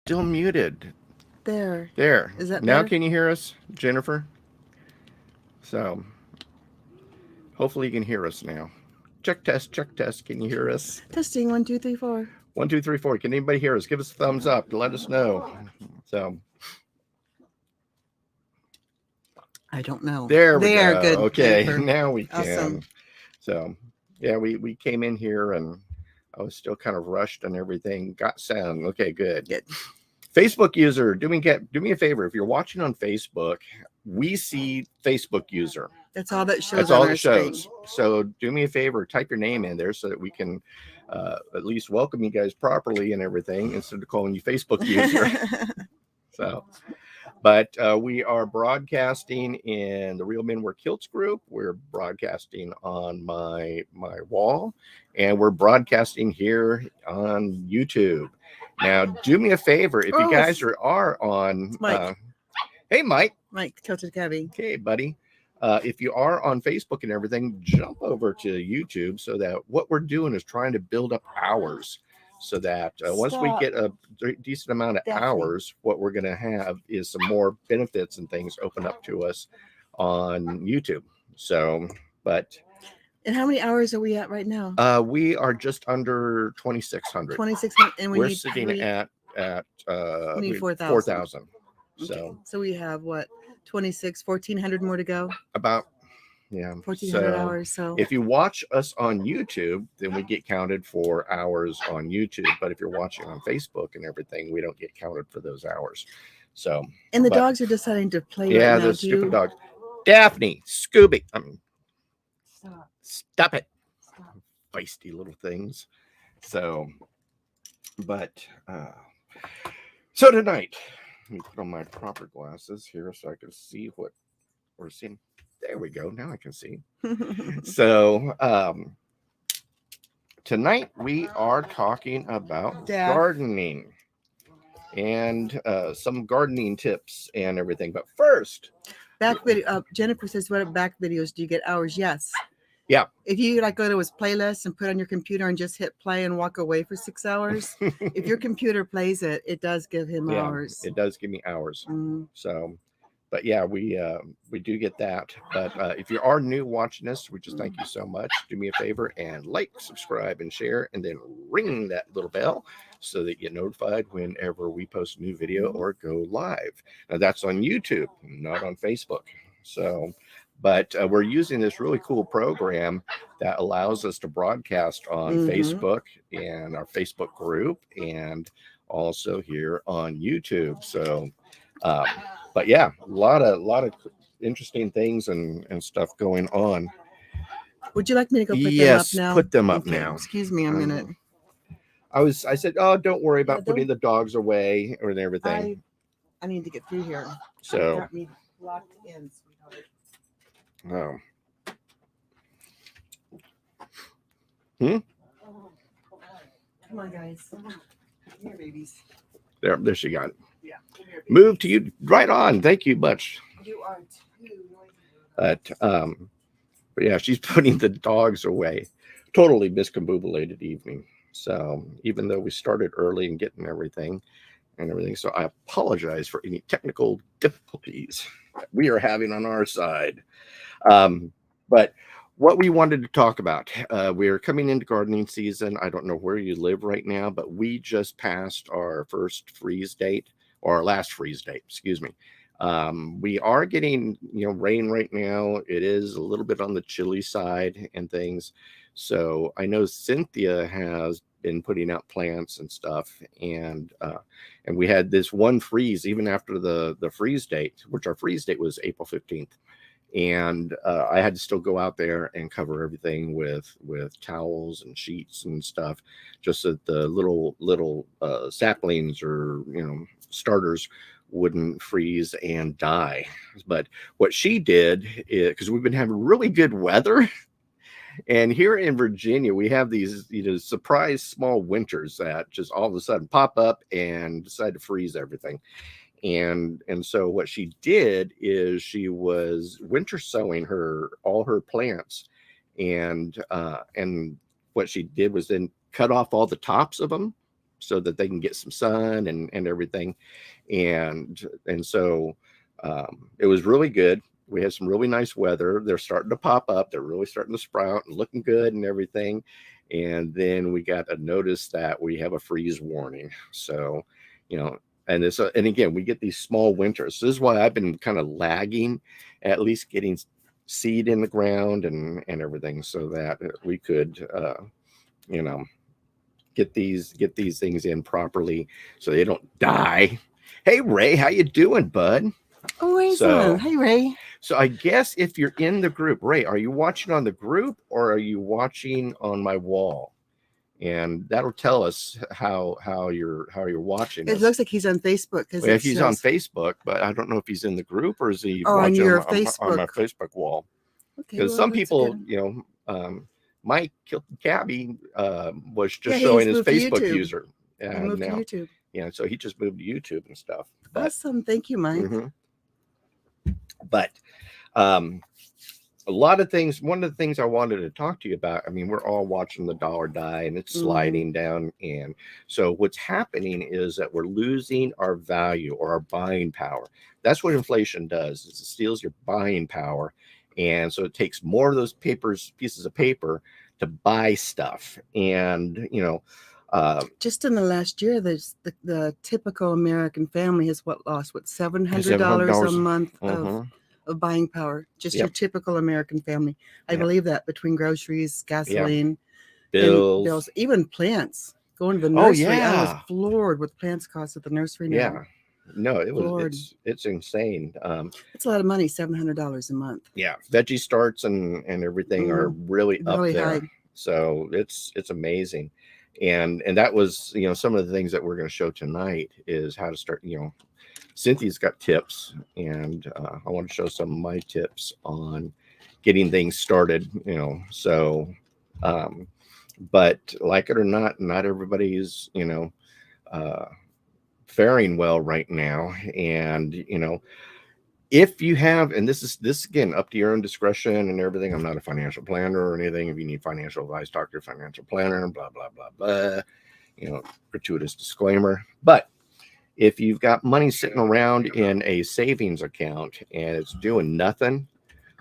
still muted. There. There. Is that Now better? can you hear us, Jennifer? So hopefully you can hear us now. Check test, check test. Can you hear us? Testing 1, 2, 3, 4. 1, 2, 3, 4. Can anybody hear us? Give us a thumbs up to let us know. So I don't know. there we There, go. good, Okay, Jennifer. now we can. Awesome. So yeah, we came in here and I was still kind of rushed and everything. Got sound. Okay, good. Good. Facebook user, do me a favor. If you're watching on Facebook, we see Facebook user. That's all that shows That's on all our it shows. screen. So do me a favor, type your name in there so that we can at least welcome you guys properly and everything instead of calling you Facebook user. So, but we are broadcasting in the Real Men Wear Kilts group. We're broadcasting on my wall, and we're broadcasting here on YouTube. Now, do me a favor if you guys are on. Mike. Hey, Mike. Mike, Kilted Cabby. Okay, buddy. If you are on Facebook and everything, jump over to YouTube so that what we're doing is trying to build up hours so that once we get a decent amount of hours, what we're going to have is some more benefits and things open up to us on YouTube. So, but. And how many hours are we at right now? We are just under 2,600. 2,600, and we're sitting at we need 4,000. Okay. So we have what, 1,400 more to go? About, yeah. 1,400 hours. So if you watch us on YouTube, then we get counted for hours on YouTube. But if you're watching on Facebook and everything, we don't get counted for those hours. So. And the dogs are deciding to play. Yeah, right now, the stupid dogs. Daphne, Scooby. Stop it. Stop. Feisty little things. So, but so tonight. Let me put on my proper glasses here so I can see what we're seeing. There we go. Now I can see. So, tonight we are talking about gardening and some gardening tips and everything. But first, back video. Jennifer says, "What back videos do you get hours?" Yes. Yeah. If you go to his playlist and put on your computer and just hit play and walk away for 6 hours, if your computer plays it, it does give him hours. It does give me hours. So, but yeah, we do get that. But if you are new watching us, we just thank you so much. Do me a favor and like, subscribe, and share, and then ring that little bell so that you get notified whenever we post a new video or go live. Now that's on YouTube, not on Facebook. So. But we're using this really cool program that allows us to broadcast on Facebook and our Facebook group and also here on YouTube. So, but yeah, a lot of interesting things and stuff going on. Would you like me to go put them up now? Put them up now. Excuse me a minute. I said, oh, don't worry about putting the dogs away or everything. I need to get through here. So. Got me locked in. Oh. Come on, guys. Here, babies. There she got it. Yeah. Move to you right on. Thank you much. You are too noisy. But yeah, she's putting the dogs away. Totally miscombobulated evening. So even though we started early and getting everything, so I apologize for any technical difficulties that we are having on our side. But what we wanted to talk about, we're coming into gardening season. I don't know where you live right now, but we just passed our first freeze date, or our last freeze date, excuse me. We are getting, rain right now. It is a little bit on the chilly side and things. So I know Cynthia has been putting out plants and stuff, and we had this one freeze even after the freeze date, which our freeze date was April 15th. And I had to still go out there and cover everything with towels and sheets and stuff, just so that the little saplings or starters wouldn't freeze and die. But what she did is, because we've been having really good weather, and here in Virginia we have these surprise small winters that just all of a sudden pop up and decide to freeze everything. And so what she did is she was winter sowing all her plants, and what she did was then cut off all the tops of them so that they can get some sun and everything. And so it was really good. We had some really nice weather. They're starting to pop up. They're really starting to sprout and looking good and everything. And then we got a notice that we have a freeze warning. So, and it's and again, we get these small winters. This is why I've been kind of lagging, at least getting seed in the ground and everything, so that we could, get these things in properly, so they don't die. Hey Ray, how you doing, bud? Oh, Ray's So- on. Hey, Ray. So I guess if you're in the group, Ray, are you watching on the group or are you watching on my wall? And that'll tell us how you're watching. It us. looks like he's on Facebook. Well, if he's on Facebook, but I don't know if he's in the group or is he Oh, on watching your on my Facebook. Facebook wall. Okay, Because well, some that's people, good. Mike Kilted Cabby was just Yeah, showing he's his moved to Facebook YouTube. user. He moved to Now, YouTube. so he just moved to YouTube and stuff. But, Awesome. Thank you, Mike. mhm. But a lot of things. One of the things I wanted to talk to you about, I mean, we're all watching the dollar die and it's sliding down. And so what's happening is that we're losing our value or our buying power. That's what inflation does, is it steals your buying power. And so it takes more of those pieces of paper to buy stuff. And, Just in the last year, the typical American family has lost $700 a month of buying power. Just your typical American family. I believe that, between groceries, gasoline, bills, even plants. Going to the nursery, I was yeah. floored with plants cost at the nursery now. Yeah. No, Floored. it's insane. It's a lot of money, $700 a month. Yeah, veggie starts and everything are really up Really there. high. So it's amazing. And that was, some of the things that we're going to show tonight is how to start, Cynthia's got tips, and I want to show some of my tips on getting things started, so but like it or not everybody's, faring well right now. And if you have, and this again, up to your own discretion and everything. I'm not a financial planner or anything. If you need financial advice, talk to your financial planner, blah blah blah blah, gratuitous disclaimer. But if you've got money sitting around in a savings account and it's doing nothing,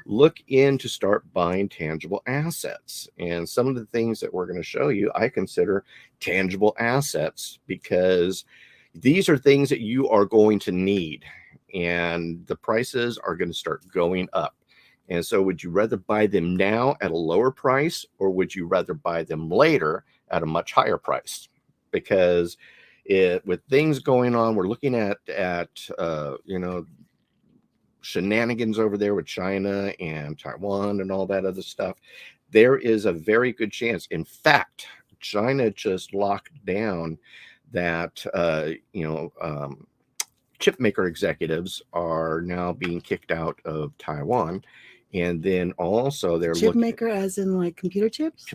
look in to start buying tangible assets. And some of the things that we're going to show you, I consider tangible assets, because these are things that you are going to need, and the prices are going to start going up. And so would you rather buy them now at a lower price, or would you rather buy them later at a much higher price? Because with things going on, we're looking at shenanigans over there with China and Taiwan and all that other stuff. There is a very good chance. In fact, China just locked down that chip maker executives are now being kicked out of Taiwan. And then also they're chip maker, as in like computer chips.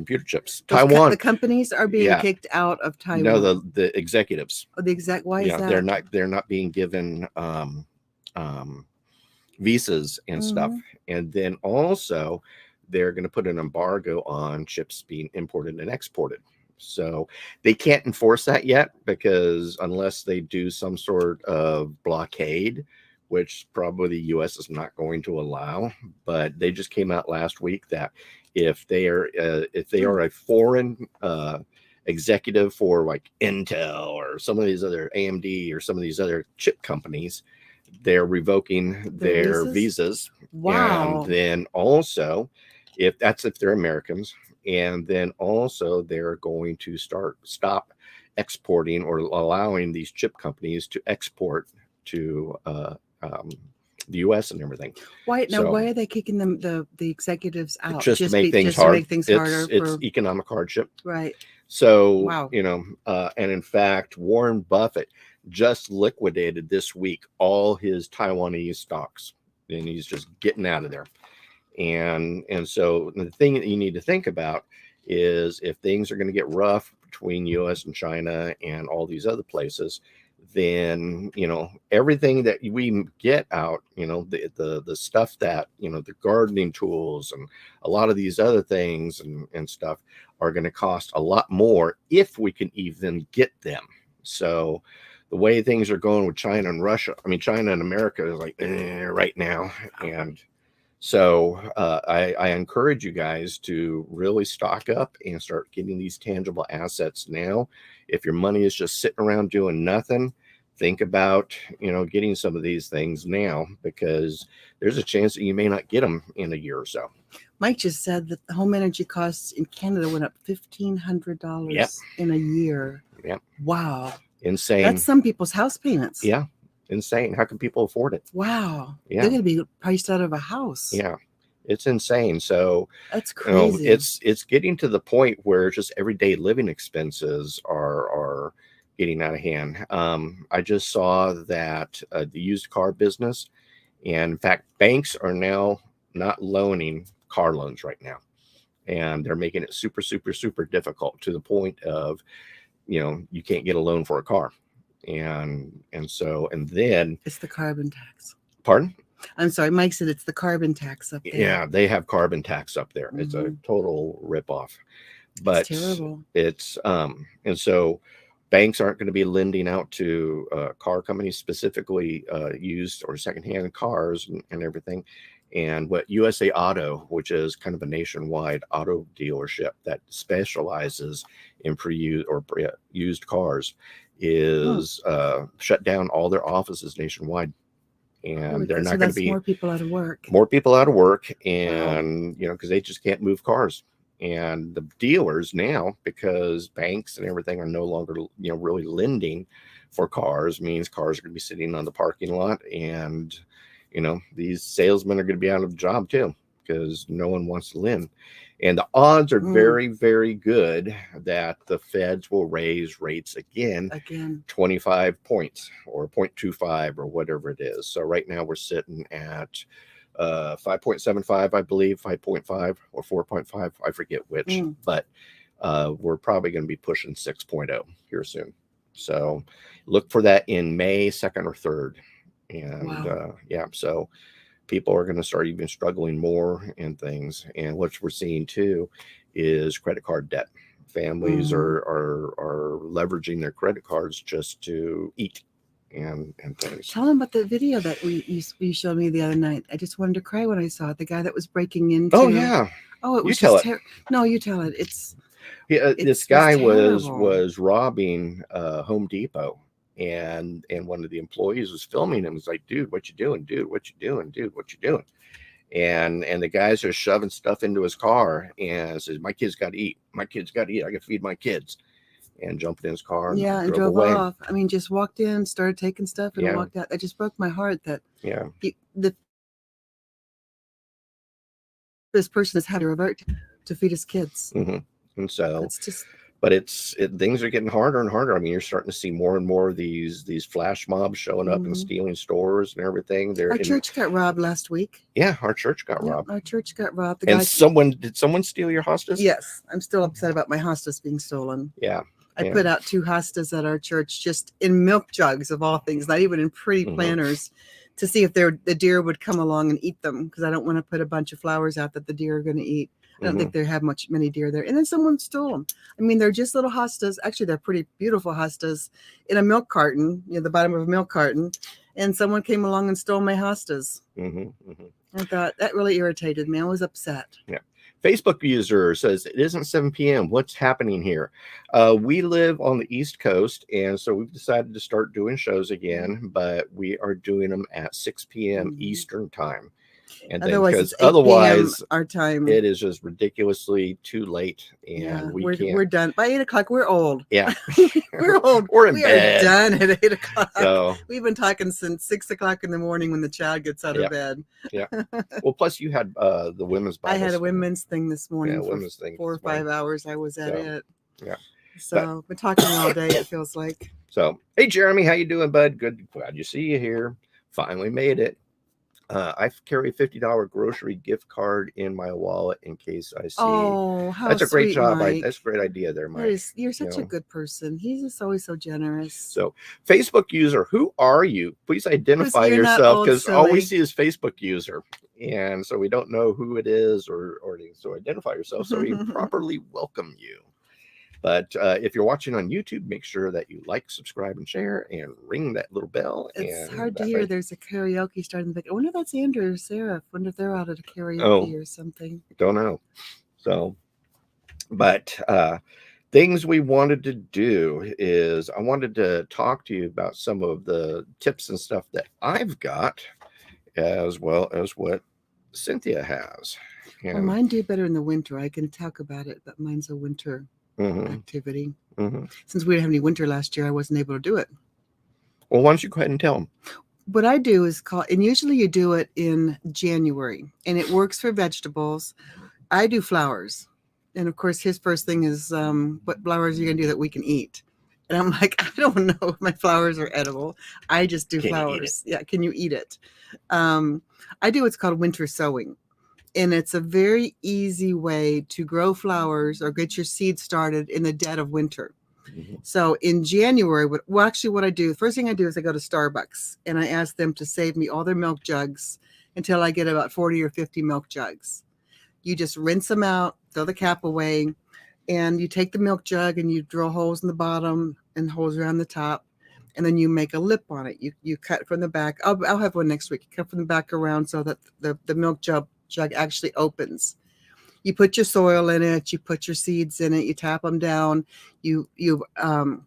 Taiwan. The companies are being kicked out of Taiwan. No, the executives. Oh, why is that? They're not being given visas and stuff. And then also they're going to put an embargo on chips being imported and exported. So they can't enforce that yet, because unless they do some sort of blockade, which probably the U.S. is not going to allow. But they just came out last week that if they are a foreign executive for like Intel or some of these other AMD or some of these other chip companies, they're revoking their visas. Wow. And then also, if they're Americans, and then also they're going to stop exporting or allowing these chip companies to export to the U.S. and everything. Why are they kicking the executives out? Just to make things hard. To make things harder. It's economic hardship. Right. So, wow. And in fact, Warren Buffett just liquidated this week all his Taiwanese stocks, and he's just getting out of there. And so the thing that you need to think about is, if things are going to get rough between U.S. and China and all these other places, then, everything that we get out, the stuff that, the gardening tools and a lot of these other things and stuff are going to cost a lot more if we can even get them. So the way things are going with China and Russia, I mean, China and America is like right now. And so I encourage you guys to really stock up and start getting these tangible assets now. If your money is just sitting around doing nothing, think about, getting some of these things now, because there's a chance that you may not get them in a year or so. Mike just said that the home energy costs in Canada went up $1,500 in a year. Yeah. Wow. Insane. That's some people's house payments. Yeah. Insane. How can people afford it? Wow. Yeah. They're going to be priced out of a house. Yeah. It's insane. So that's crazy. It's getting to the point where just everyday living expenses are getting out of hand. I just saw that the used car business, and in fact, banks are now not loaning car loans right now, and they're making it super, super, super difficult to the point of, you can't get a loan for a car, and then it's the carbon tax. Pardon? I'm sorry, Mike said it's the carbon tax up there. Yeah, they have carbon tax up there. It's a total ripoff. But it's terrible. It's and so banks aren't going to be lending out to car companies, specifically used or secondhand cars and everything. And what USA Auto, which is kind of a nationwide auto dealership that specializes in used cars, is shut down all their offices nationwide. And they're not going to be more people out of work. And because they just can't move cars. And the dealers now, because banks and everything are no longer really lending for cars, means cars are going to be sitting on the parking lot, and these salesmen are going to be out of a job too, because no one wants to lend. And the odds are very, very good that the feds will raise rates again 25 points or 0.25 or whatever it is. So right now we're sitting at 5.75, I believe, 5.5 or 4.5. I forget which, but we're probably going to be pushing 6.0 here soon. So look for that in May 2nd or 3rd. And so people are going to start even struggling more in things. And what we're seeing too is credit card debt. Families are leveraging their credit cards just to eat and things. Tell them about the video that you showed me the other night. I just wanted to cry when I saw it. The guy that was breaking into. Oh yeah. Oh, it was you tell it. No, you tell it. This guy was robbing Home Depot. And one of the employees was filming him. Was like, dude, what you doing? Dude, what you doing? Dude, what you doing? And the guys are shoving stuff into his car and says, my kids got to eat. My kids got to eat. I got to feed my kids. And jumped in his car. And drove off. I mean, just walked in, started taking stuff, and walked out. That just broke my heart. That this person is having to revert to feed his kids. And so it's just. But things are getting harder and harder. I mean, you're starting to see more and more of these flash mobs showing up and stealing stores and everything. Our church got robbed last week. Yeah, our church got robbed. Our church got robbed. Did someone steal your hostas? Yes, I'm still upset about my hostas being stolen. Yeah. I put out 2 hostas at our church, just in milk jugs of all things, not even in pretty planters, to see if the deer would come along and eat them, because I don't want to put a bunch of flowers out that the deer are going to eat. I don't think they have many deer there. And then someone stole them. I mean, they're just little hostas. Actually, they're pretty beautiful hostas in a milk carton, the bottom of a milk carton. And someone came along and stole my hostas. I thought that really irritated me. I was upset. Yeah. Facebook user says, it isn't 7 p.m. What's happening here? We live on the East Coast, and so we've decided to start doing shows again, but we are doing them at 6 p.m. Eastern time. And otherwise, our time, it is just ridiculously too late, and we're done by 8 o'clock. We're old. Yeah, we're old. We're in bed. Are done at 8 o'clock. So we've been talking since 6 o'clock in the morning when the child gets out of bed. Yeah. Well, plus you had the women's Bible. I had a women's thing this morning. Women's thing. 4 or 5 hours. I was at it. Yeah. So we're talking all day. It feels like. So, hey Jeremy, how you doing, bud? Good. Glad to see you here. Finally made it. I carry a $50 grocery gift card in my wallet in case I see. Oh, how that's a great sweet, job. Mike. That's a great idea there, Mike. You're such a good person. He's just always so generous. So, Facebook user, who are you? Please identify yourself, because all we see is Facebook user, and so we don't know who it is or so identify yourself so we properly welcome you. But if you're watching on YouTube, make sure that you like, subscribe, and share, and ring that little bell. It's hard to hear. There's a karaoke starting. I wonder if that's Andrew or Sarah. I wonder if they're out at a karaoke or something. Don't know. So, but things we wanted to do is I wanted to talk to you about some of the tips and stuff that I've got, as well as what Cynthia has. And well, mine do better in the winter. I can talk about it, but mine's a winter activity. Since we didn't have any winter last year, I wasn't able to do it. Well, why don't you go ahead and tell them? What I do is and usually you do it in January, and it works for vegetables. I do flowers. And of course, his first thing is, what flowers are you going to do that we can eat? And I'm like, I don't know if my flowers are edible. I just do flowers. Yeah, can you eat it? I do what's called winter sowing. And it's a very easy way to grow flowers or get your seeds started in the dead of winter. So in January, what I do, the first thing I do is I go to Starbucks and I ask them to save me all their milk jugs until I get about 40 or 50 milk jugs. You just rinse them out, throw the cap away, and you take the milk jug and you drill holes in the bottom and holes around the top, and then you make a lip on it. You cut from the back. I'll have one next week. You cut from the back around so that the milk jug actually opens. You put your soil in it, you put your seeds in it, you tap them down, you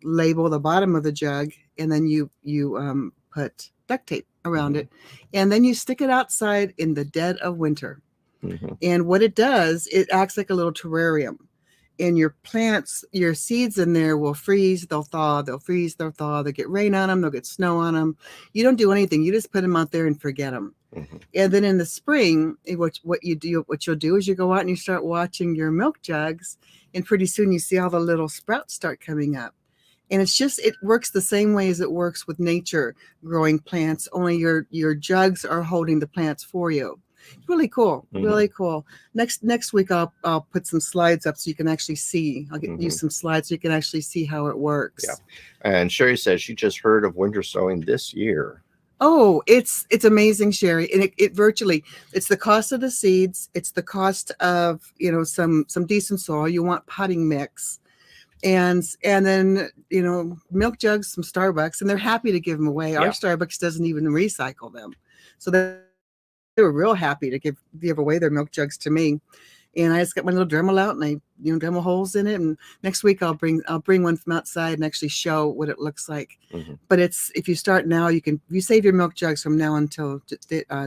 label the bottom of the jug, and then you put duct tape around it, and then you stick it outside in the dead of winter. And what it does, it acts like a little terrarium. And your plants, your seeds in there will freeze, they'll thaw, they'll freeze, they'll thaw, they'll get rain on them, they'll get snow on them. You don't do anything. You just put them out there and forget them. And then in the spring, what you'll do is you go out and you start watching your milk jugs, and pretty soon you see all the little sprouts start coming up. And it works the same way as it works with nature growing plants, only your jugs are holding the plants for you. It's really cool. Really cool. Next week I'll put some slides up so you can actually see. I'll get you some slides so you can actually see how it works. Yeah. And Sherry says she just heard of winter sowing this year. Oh, it's amazing, Sherry. And it virtually, it's the cost of the seeds, it's the cost of, some decent soil. You want potting mix. And then, milk jugs from Starbucks, and they're happy to give them away. Yeah. Our Starbucks doesn't even recycle them. So they were real happy to give away their milk jugs to me. And I just got my little Dremel out, and I Dremel holes in it. And next week I'll bring one from outside and actually show what it looks like. But if you start now, you save your milk jugs from now until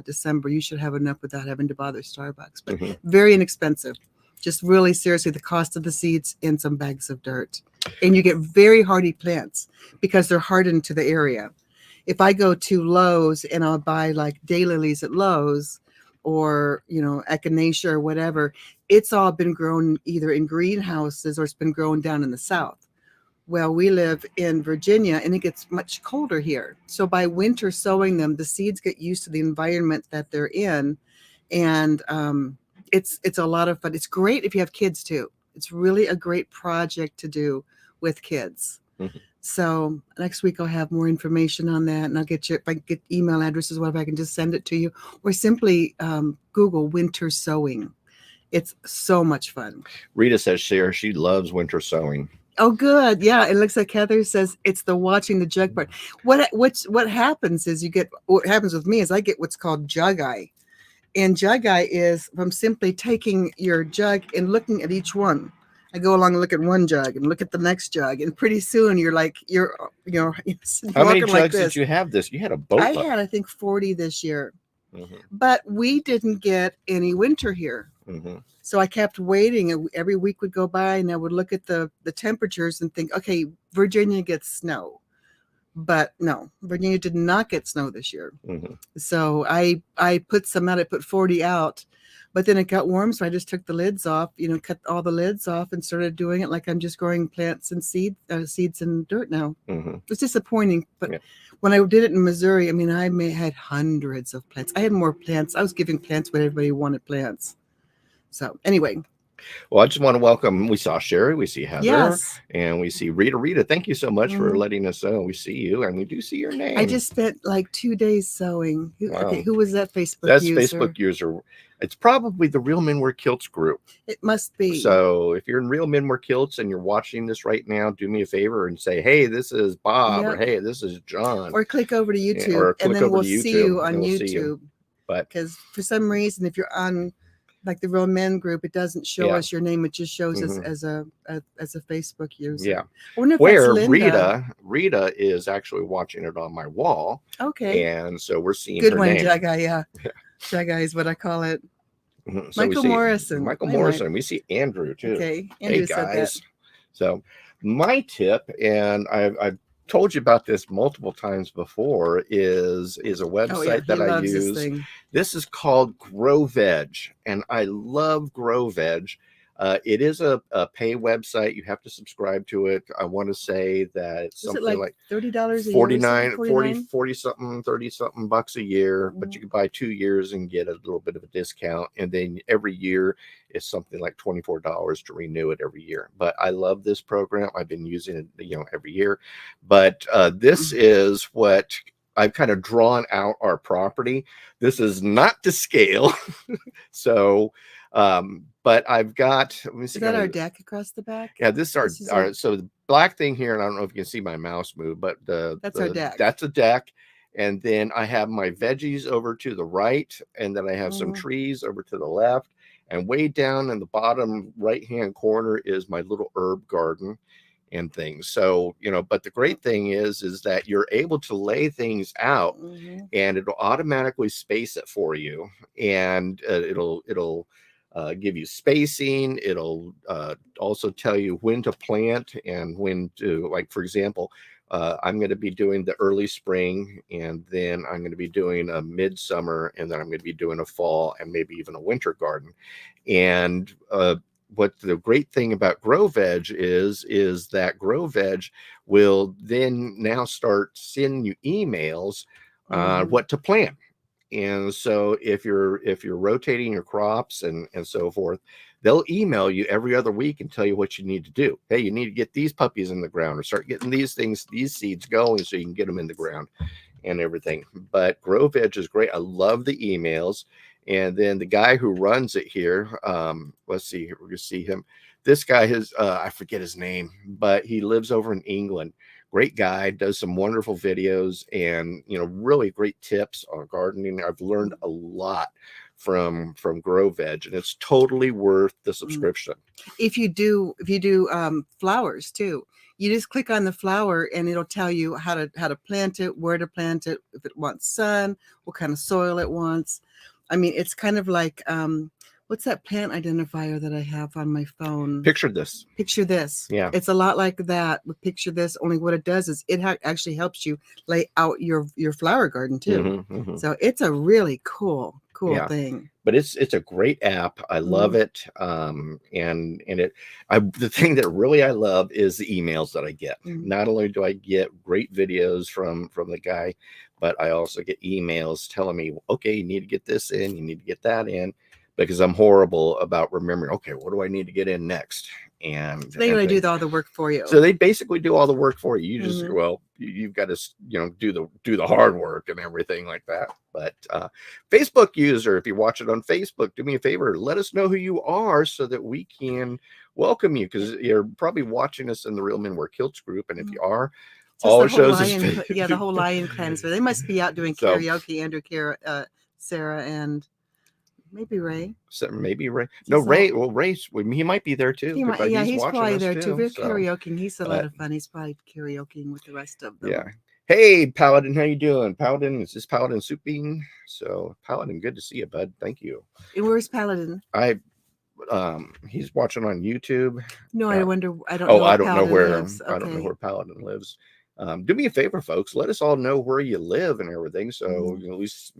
December, you should have enough without having to bother Starbucks. But very inexpensive. Just really seriously, the cost of the seeds and some bags of dirt. And you get very hardy plants because they're hardened to the area. If I go to Lowe's and I'll buy like daylilies at Lowe's, or echinacea or whatever, it's all been grown either in greenhouses or it's been grown down in the south. Well, we live in Virginia and it gets much colder here. So by winter sowing them, the seeds get used to the environment that they're in, and it's a lot of fun. It's great if you have kids too. It's really a great project to do with kids. So next week I'll have more information on that, and I'll get if I get email addresses, whatever, I can just send it to you, or simply Google winter sowing. It's so much fun. Rita says she loves winter sowing. Oh, good. Yeah, it looks like Heather says it's the watching the jug part. What happens is what happens with me is I get what's called jug eye, and jug eye is from simply taking your jug and looking at each one. I go along and look at one jug and look at the next jug, and pretty soon you're how many jugs did you have this? You had a boat. I had, I think, 40 this year, but we didn't get any winter here. So I kept waiting. Every week would go by, and I would look at the temperatures and think, okay, Virginia gets snow, But no, Virginia did not get snow this year. Mm-hmm. So I put some out. I put 40 out, but then it got warm, so I just took the lids off. Cut all the lids off and started doing it like I'm just growing plants and seeds and dirt now. Mm-hmm. It's disappointing, but when I did it in Missouri, I mean, had hundreds of plants. I had more plants. I was giving plants when everybody wanted plants. So anyway. Well, I just want to welcome. We saw Sherry, we see Heather, yes, and we see Rita. Rita, thank you so much for letting us know. We see you, and we do see your name. I just spent like 2 days sewing. Wow. Okay, who was that Facebook That's user? Facebook user. It's probably the Real Men Wear Kilts group. It must be. So if you're in Real Men Wear Kilts and you're watching this right now, do me a favor and say, hey, this is Bob, or hey, this is John. Or click over to YouTube, and then we'll see you on YouTube. But because for some reason, if you're on like the Real Men group, it doesn't show us your name. It just shows us as a Facebook user. Yeah. I wonder if where that's Linda. Rita is actually watching it on my wall. Okay. And so we're seeing good her one, name. Jagai. Yeah. Jagai is what I call it. So Michael Morrison. Michael Morrison. We see Andrew too. Okay. Andrew hey guys. Said that. So my tip, and I've told you about this multiple times before, is a website that I use. This is called GrowVeg, and I love GrowVeg. It is a pay website. You have to subscribe to it. I want to say that it's something like $30 a year, 40 something, 30 something bucks a year, but you can buy 2 years and get a little bit of a discount. And then every year it's something like $24 to renew it every year. But I love this program. I've been using it, every year. But this is what I've kind of drawn out our property. This is not to scale. So, but I've got, let me see. Is that our deck across the back? Yeah, this is our so the black thing here, and I don't know if you can see my mouse move, but that's our deck. That's a deck. And then I have my veggies over to the right, and then I have some trees over to the left. And way down in the bottom right-hand corner is my little herb garden and things. So, but the great thing is that you're able to lay things out and it'll automatically space it for you. And it'll give you spacing. It'll also tell you when to plant and when to, like, for example, I'm going to be doing the early spring, and then I'm going to be doing a midsummer, and then I'm going to be doing a fall and maybe even a winter garden. And what the great thing about GrowVeg is that GrowVeg will then now start sending you emails what to plant. And so if you're rotating your crops and so forth, they'll email you every other week and tell you what you need to do. Hey, you need to get these puppies in the ground, or start getting these seeds going so you can get them in the ground and everything. But GrowVeg is great. I love the emails. And then the guy who runs it here, let's see here, we're gonna see him. This guy is I forget his name, but he lives over in England. Great guy, does some wonderful videos and really great tips on gardening. I've learned a lot from GrowVeg, and it's totally worth the subscription. If you do flowers too, you just click on the flower and it'll tell you how to plant it, where to plant it, if it wants sun, what kind of soil it wants. I mean, it's kind of like what's that plant identifier that I have on my phone? Picture This. Yeah. It's a lot like that with Picture This, only what it does is it actually helps you lay out your flower garden too. So it's a really cool thing. But it's a great app. I love it. And the thing that really I love is the emails that I get. Not only do I get great videos from the guy, but I also get emails telling me, okay, you need to get this in, you need to get that in. Because I'm horrible about remembering, okay, what do I need to get in next? And so they do all the work for you. So they basically do all the work for you. You just, you've got to, do the hard work and everything like that. But Facebook user, if you watch it on Facebook, do me a favor, let us know who you are so that we can welcome you, because you're probably watching us in the Real Men Wear Kilts group. And if you are, all it shows is the whole Lion Clan. So they must be out doing karaoke. Andrew, Sarah, and maybe Ray. So maybe Ray. No, Ray. Well, Ray. He might be there too. He's probably there too. We're karaokeing. He's a lot of fun. He's probably karaokeing with the rest of them. Yeah. Hey, Paladin, how you doing? Paladin, is this Paladin Soup Bean? So, Paladin, good to see you, bud. Thank you. And where's Paladin? He's watching on YouTube. No, I wonder. I don't know. I don't know where. I don't know where Paladin lives. Do me a favor, folks. Let us all know where you live and everything, so Mhm. at least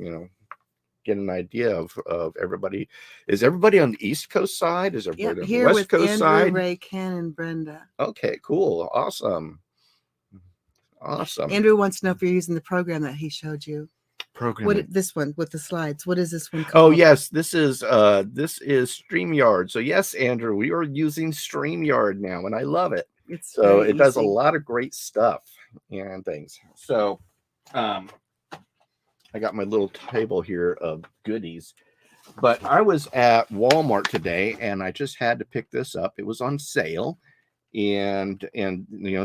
get an idea of everybody. Is everybody on the East Coast side? Is Yeah, everybody on the here West with Coast Andrew, side? Ray, Ken, and Brenda. Okay, cool, awesome, awesome. Andrew wants to know if you're using the program that he showed you. Programming. This one with the slides? What is this one Oh called? yes, this is StreamYard. So yes, Andrew, we are using StreamYard now, and I love it. It's So very it does a easy. lot of great stuff and things. So I got my little table here of goodies. But I was at Walmart today and I just had to pick this up. It was on sale. And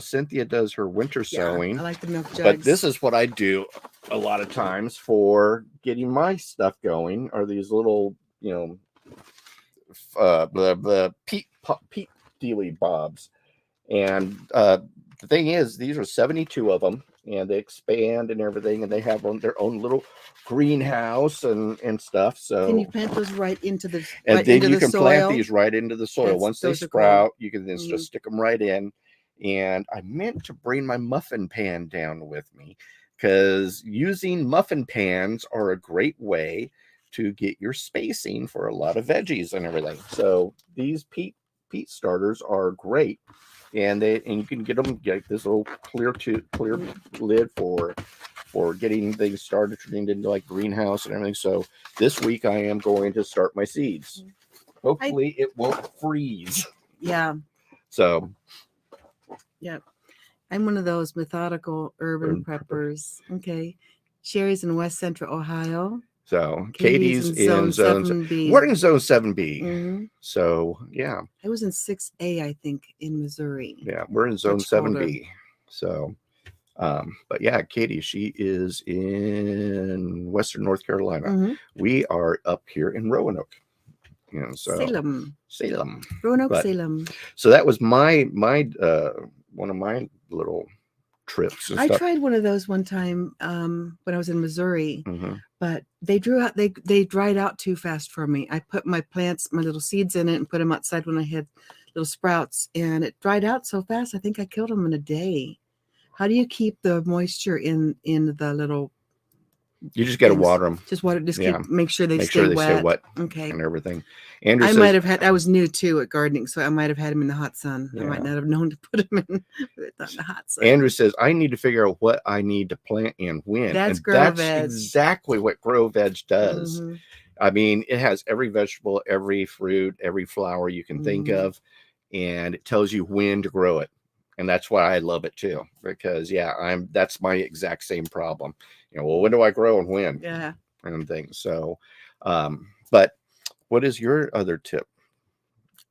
Cynthia does her winter sewing. I like the milk jugs. But this is what I do a lot of times for getting my stuff going, are these little, the peat dealy bobs. And the thing is, these are 72 of them, and they expand and everything, and they have their own little greenhouse and stuff. So can you plant those right into the and right then into you the can soil? plant these right into the soil. Once they sprout, you can then just stick them right in. And I meant to bring my muffin pan down with me, because using muffin pans are a great way to get your spacing for a lot of veggies and everything. So these peat starters are great. And you can get this little clear lid for getting things started, turning into like greenhouse and everything. So this week I am going to start my seeds. Hopefully it won't freeze. Yeah. So. Yep. I'm one of those methodical urban preppers. Okay. Sherry's in West Central Ohio. So Katie's in zone 7B. We're in zone 7B. So yeah. I was in 6A, I think, in Missouri. Yeah, we're in zone 7B. So but yeah, Katie, she is in Western North Carolina. We are up here in Roanoke. So Salem. Roanoke, Salem. So that was my one of my little trips. I tried one of those one time when I was in Missouri, but they dried out too fast for me. I put my little seeds in it and put them outside when I had little sprouts, and it dried out so fast. I think I killed them in a day. How do you keep the moisture in the little? You just got to water them. Just water. Just make sure they stay wet. Okay. And everything. Andrew says, might have had. I was new too at gardening, so I might have had them in the hot sun. I might not have known to put them in the hot sun. Andrew says, I need to figure out what I need to plant and when. That's exactly what Grow Veg does. I mean, it has every vegetable, every fruit, every flower you can think of, and it tells you when to grow it. And that's why I love it too, because that's my exact same problem. Well, when do I grow and when? Yeah. And things. So, but what is your other tip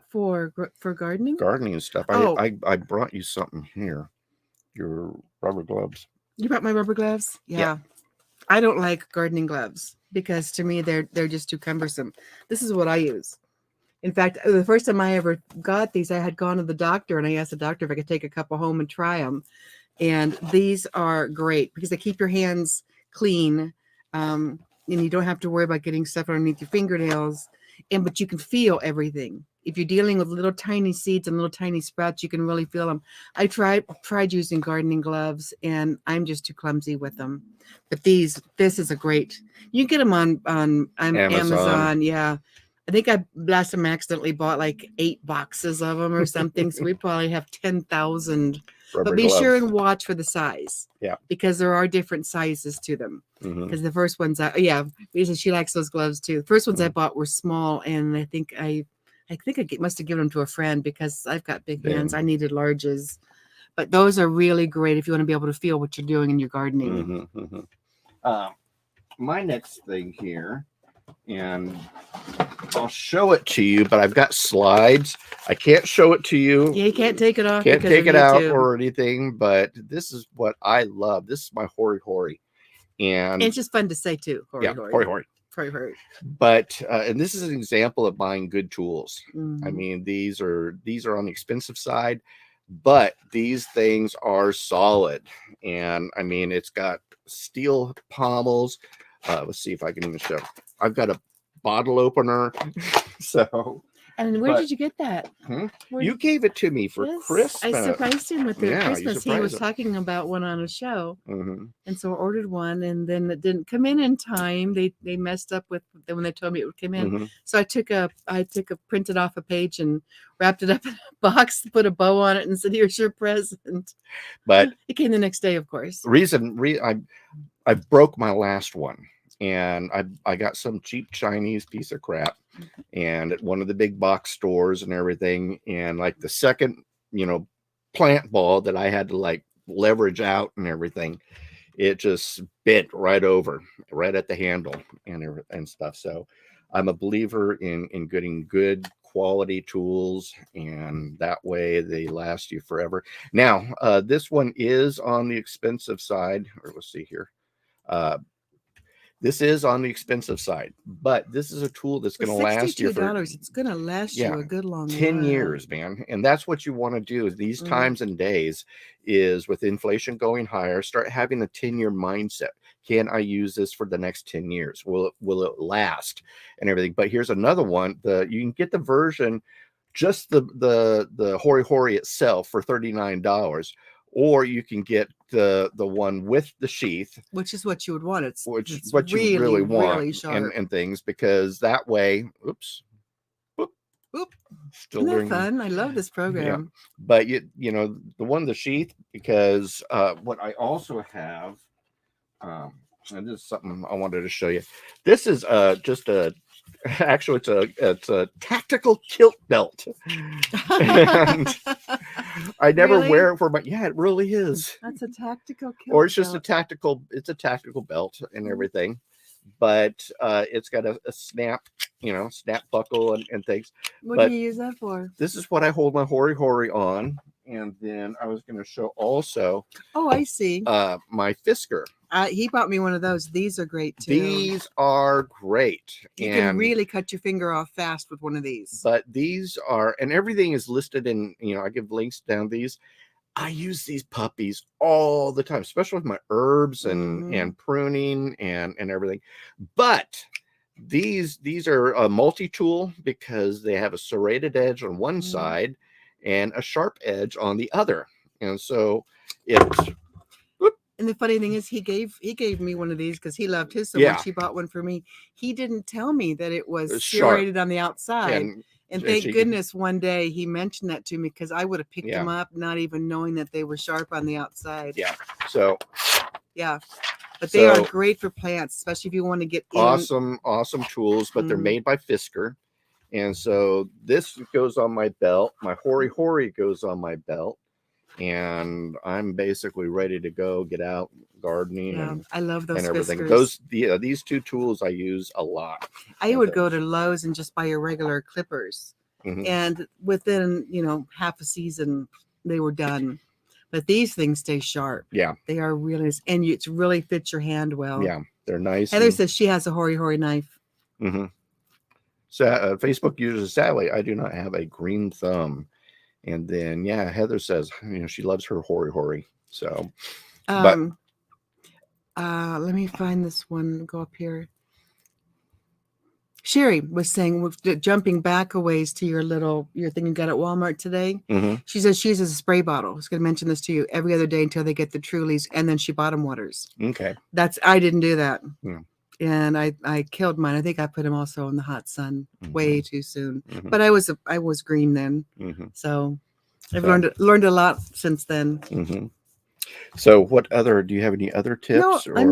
for gardening? Gardening and stuff. I brought you something here. Your rubber gloves. You brought my rubber gloves? Yeah. I don't like gardening gloves because to me they're just too cumbersome. This is what I use. In fact, the first time I ever got these, I had gone to the doctor and I asked the doctor if I could take a couple home and try them. And these are great because they keep your hands clean. And you don't have to worry about getting stuff underneath your fingernails. But you can feel everything. If you're dealing with little tiny seeds and little tiny sprouts, you can really feel them. I tried using gardening gloves and I'm just too clumsy with them. But this is a great, you can get them on Amazon. Yeah. I think last time I accidentally bought like 8 boxes of them or something. So we probably have 10,000. But be sure and watch for the size. Yeah. Because there are different sizes to them. Because the first ones, she likes those gloves too. The first ones I bought were small, and I think I must have given them to a friend because I've got big hands. I needed larges. But those are really great if you want to be able to feel what you're doing in your gardening. My next thing here, and I'll show it to you, but I've got slides. I can't show it to you. Yeah, you can't take it off. Can't take it out or anything, but this is what I love. This is my hori. And it's just fun to say too. Hori. But and this is an example of buying good tools. I mean, these are on the expensive side, but these things are solid. And I mean, it's got steel pommels. Let's see if I can even show. I've got a bottle opener. So And where did you get that? You gave it to me for Christmas. I surprised him with it. Christmas. He was him. talking about one on a show, and so I ordered one, and then it didn't come in time. They messed up with when they told me it would come in. So I printed off a page and wrapped it up in a box, put a bow on it, and said, "Here's your present." But it came the next day, of course. I broke my last one. And I got some cheap Chinese piece of crap, and at one of the big box stores and everything. And like the second, plant ball that I had to like leverage out and everything, it just bent right over, right at the handle and stuff. So I'm a believer in getting good quality tools, and that way they last you forever. Now, this one is on the expensive side, or let's see here. This is on the expensive side, but this is a tool that's going to last you for $62. It's going to last you a good long 10 while. years, man. And that's what you want to do these times and days is with inflation going higher, start having a 10-year mindset. Can I use this for the next 10 years? Will it last and everything? But here's another one. You can get the version, just the Hori Hori itself for $39. Or you can get the one with the sheath, which is what you would want. It's what really, you really want, really sharp. and things, because that way, still isn't that fun? I love this program. Yeah. But you know the one the sheath, because what I also have, and this is something I wanted to show you. This is just a. Actually, it's a tactical kilt belt, and I never wear it for my. Yeah, it really is. That's a tactical kilt. Or it's just a tactical. It's a tactical belt and everything, but it's got a snap, snap buckle and things. What do you use that for? This is what I hold my Hori Hori on, and then I was going to show also. Oh, I see. My Fisker. He bought me one of those. These are great too. These are great. You can really cut your finger off fast with one of these. But these are, and everything is listed in, I give links down these. I use these puppies all the time, especially with my herbs and pruning and everything. But these are a multi-tool because they have a serrated edge on one side and a sharp edge on the other. And so it's. And the funny thing is, he gave me one of these because he loved his so much. He bought one for me. He didn't tell me that it was serrated on the outside. And thank goodness one day he mentioned that to me, because I would have picked them up not even knowing that they were sharp on the outside. Yeah. So. Yeah. But they are great for plants, especially if you want to get awesome tools. But they're made by Fisker. And so this goes on my belt. My Hori Hori goes on my belt. And I'm basically ready to go get out gardening. And I love those and everything. Fiskers. These two tools I use a lot. I would go to Lowe's and just buy your regular clippers, and within half a season they were done. But these things stay sharp. Yeah, they are really, and it really fits your hand well. Yeah, they're nice. Heather says she has a Hori Hori knife. So Facebook user, sadly, I do not have a green thumb. And then, Heather says, she loves her Hori Hori. So, but let me find this one. Go up here. Sherry was saying, jumping back a ways to your thing you got at Walmart today. She says she uses a spray bottle. I was going to mention this to you every other day until they get the Trulies, and then she bottom waters. Okay. I didn't do that. Yeah. And I killed mine. I think I put him also in the hot sun way too soon. But I was green then. So I've learned a lot since then. So do you have any other tips? No,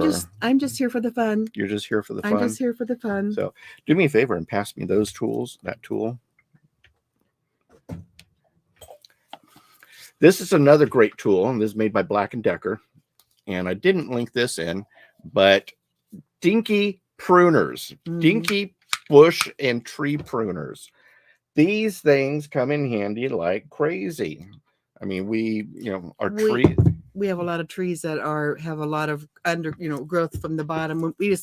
I'm just here for the fun. You're just here for the fun? I'm just here for the fun. So do me a favor and pass me those tools, that tool. This is another great tool, and this is made by Black & Decker. And I didn't link this in, but dinky pruners, dinky bush and tree pruners. These things come in handy like crazy. I mean, we have a lot of trees that have a lot of growth from the bottom. We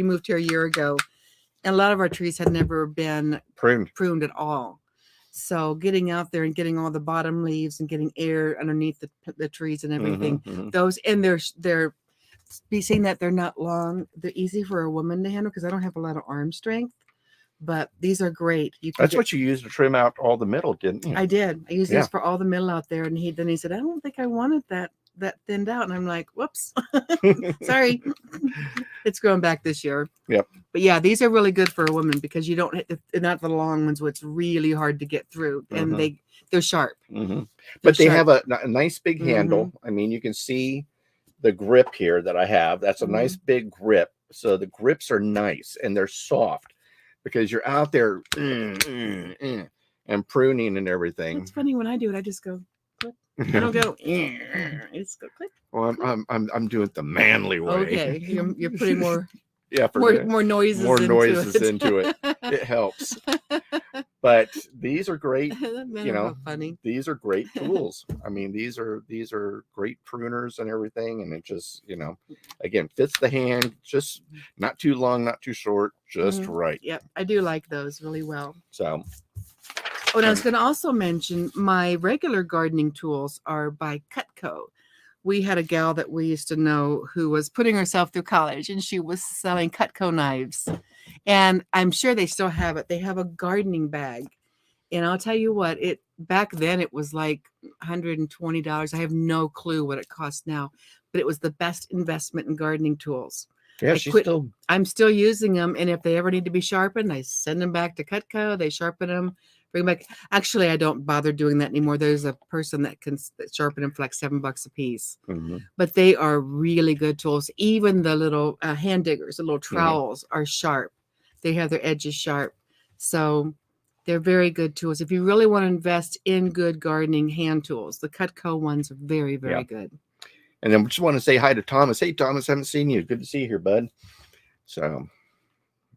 moved here a year ago, and a lot of our trees had never been pruned at all. So getting out there and getting all the bottom leaves and getting air underneath the trees and everything, those, and they're seeing that they're not long. They're easy for a woman to handle because I don't have a lot of arm strength. but these are great. That's what you used to trim out all the middle, didn't you? I did. I used this for all the middle out there, and he said, I don't think I wanted that thinned out, and I'm like, whoops, sorry. It's growing back this year. Yep. But yeah, these are really good for a woman because you don't, they're not the long ones, where it's really hard to get through, and they're sharp. But they have a nice big handle. I mean, you can see the grip here that I have. That's a nice big grip. So the grips are nice and they're soft because you're out there and pruning and everything. It's funny when I do it, I just go click. I don't go. I just go click. Well, I'm doing it the manly way. Okay, you're putting more. Yeah, more noises into it. It helps. But these are great. Funny. These are great tools. I mean, these are great pruners and everything, and it just again fits the hand, just not too long, not too short, just right. Yep, I do like those really well. So. Oh, and I was going to also mention my regular gardening tools are by Cutco. We had a gal that we used to know who was putting herself through college, and she was selling Cutco knives. And I'm sure they still have it. They have a gardening bag. And I'll tell you what, back then it was like $120. I have no clue what it costs now, but it was the best investment in gardening tools. Yeah, I'm still using them. And if they ever need to be sharpened, I send them back to Cutco. They sharpen them. Bring back. Actually, I don't bother doing that anymore. There's a person that can sharpen them for like $7 a piece. But they are really good tools. Even the little hand diggers, the little trowels are sharp. They have their edges sharp. So they're very good tools. If you really want to invest in good gardening hand tools, the Cutco ones are very, very good. And then we just want to say hi to Thomas. Hey, Thomas, haven't seen you. Good to see you here, bud. So.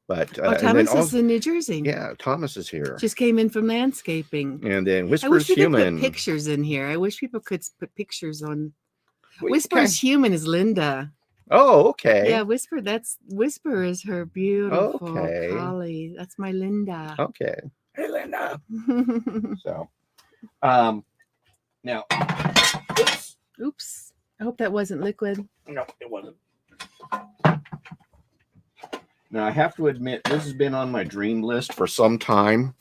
But Thomas is in New Jersey. Yeah, Thomas is here. Just came in from landscaping. And then Whispers Human. Put pictures in here. I wish people could put pictures on. Whispers Human is Linda. Oh, okay. Yeah, Whisper is her beautiful collie. That's my Linda. Okay. Hey, Linda. So, now, oops. I hope that wasn't liquid. No, it wasn't. Now, I have to admit, this has been on my dream list for some time,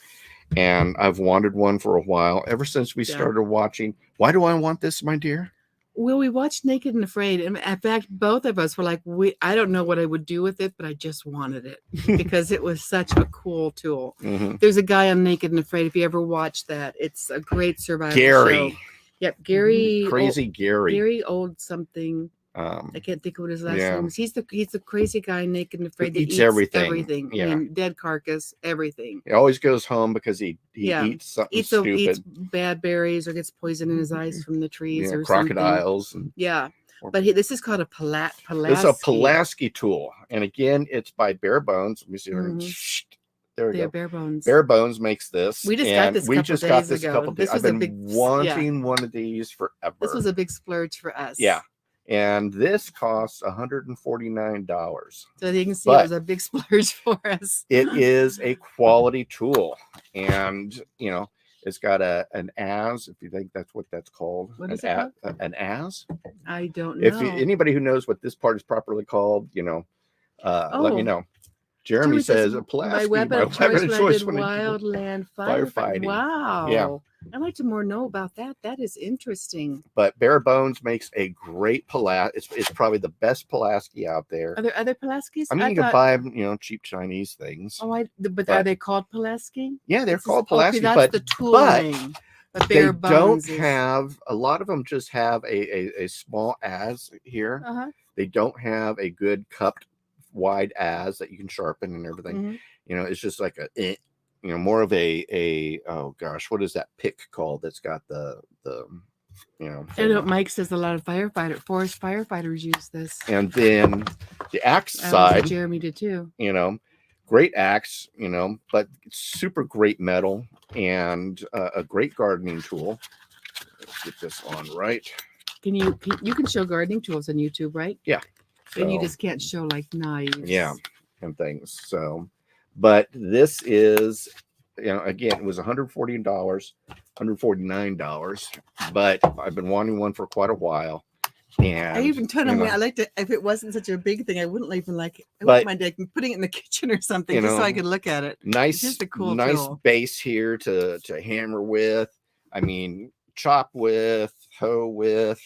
and I've wanted one for a while, ever since we started watching. Why do I want this, my dear? Well, we watched Naked and Afraid, and in fact, both of us were like, I don't know what I would do with it, but I just wanted it because it was such a cool tool. There's a guy on Naked and Afraid, if you ever watched that. It's a great survival show. Yep, Gary. Gary Old something. I can't think of what his last name is. He's the crazy guy, Naked and Afraid, that eats everything. Yeah. I mean, dead carcass, everything. He always goes home because he eats something stupid. Eats bad berries or gets poison in his eyes from the trees or crocodiles. Something. This is called a Pulaski. It's a Pulaski tool, and again, it's by Bare Bones. Let me see. There we go. Bare Bones. Bare Bones makes this. We just got this a couple days ago. I've been wanting one of these forever. This was a big splurge for us. Yeah. And this costs $149. So you can see it was a big splurge for us. It is a quality tool. And, it's got an as, if you think that's what that's called. What is it called? An as? I don't know. Anybody who knows what this part is properly called, let me know. Jeremy says, my weapon of choice when wildland firefighting. Wow. Yeah. I'd like to know about that. That is interesting. But Bare Bones makes a great Pulaski. It's probably the best Pulaski out there. Are there other Pulaskis? I mean, you can buy, cheap Chinese things. But are they called Pulaski? Yeah, they're called Pulaski. That's the tooling. But they don't have, a lot of them just have a small as here. They don't have a good cupped wide as that you can sharpen and everything. It's just like more of a oh gosh, what is that pick called that's got the I know Mike says a lot of forest firefighters use this. And then the axe side, Jeremy did too. Great axe, but super great metal and a great gardening tool. Let's get this on right. You can show gardening tools on YouTube, right? Yeah. And you just can't show like knives. Yeah, and things. So, but this is, again, it was $149, but I've been wanting one for quite a while. And I even told him I liked it. If it wasn't such a big thing, I wouldn't even I But- wouldn't mind like putting it in the kitchen or something, just so I could look at it. nice, Just a cool nice tool. base here to hammer with. I mean, chop with, hoe with,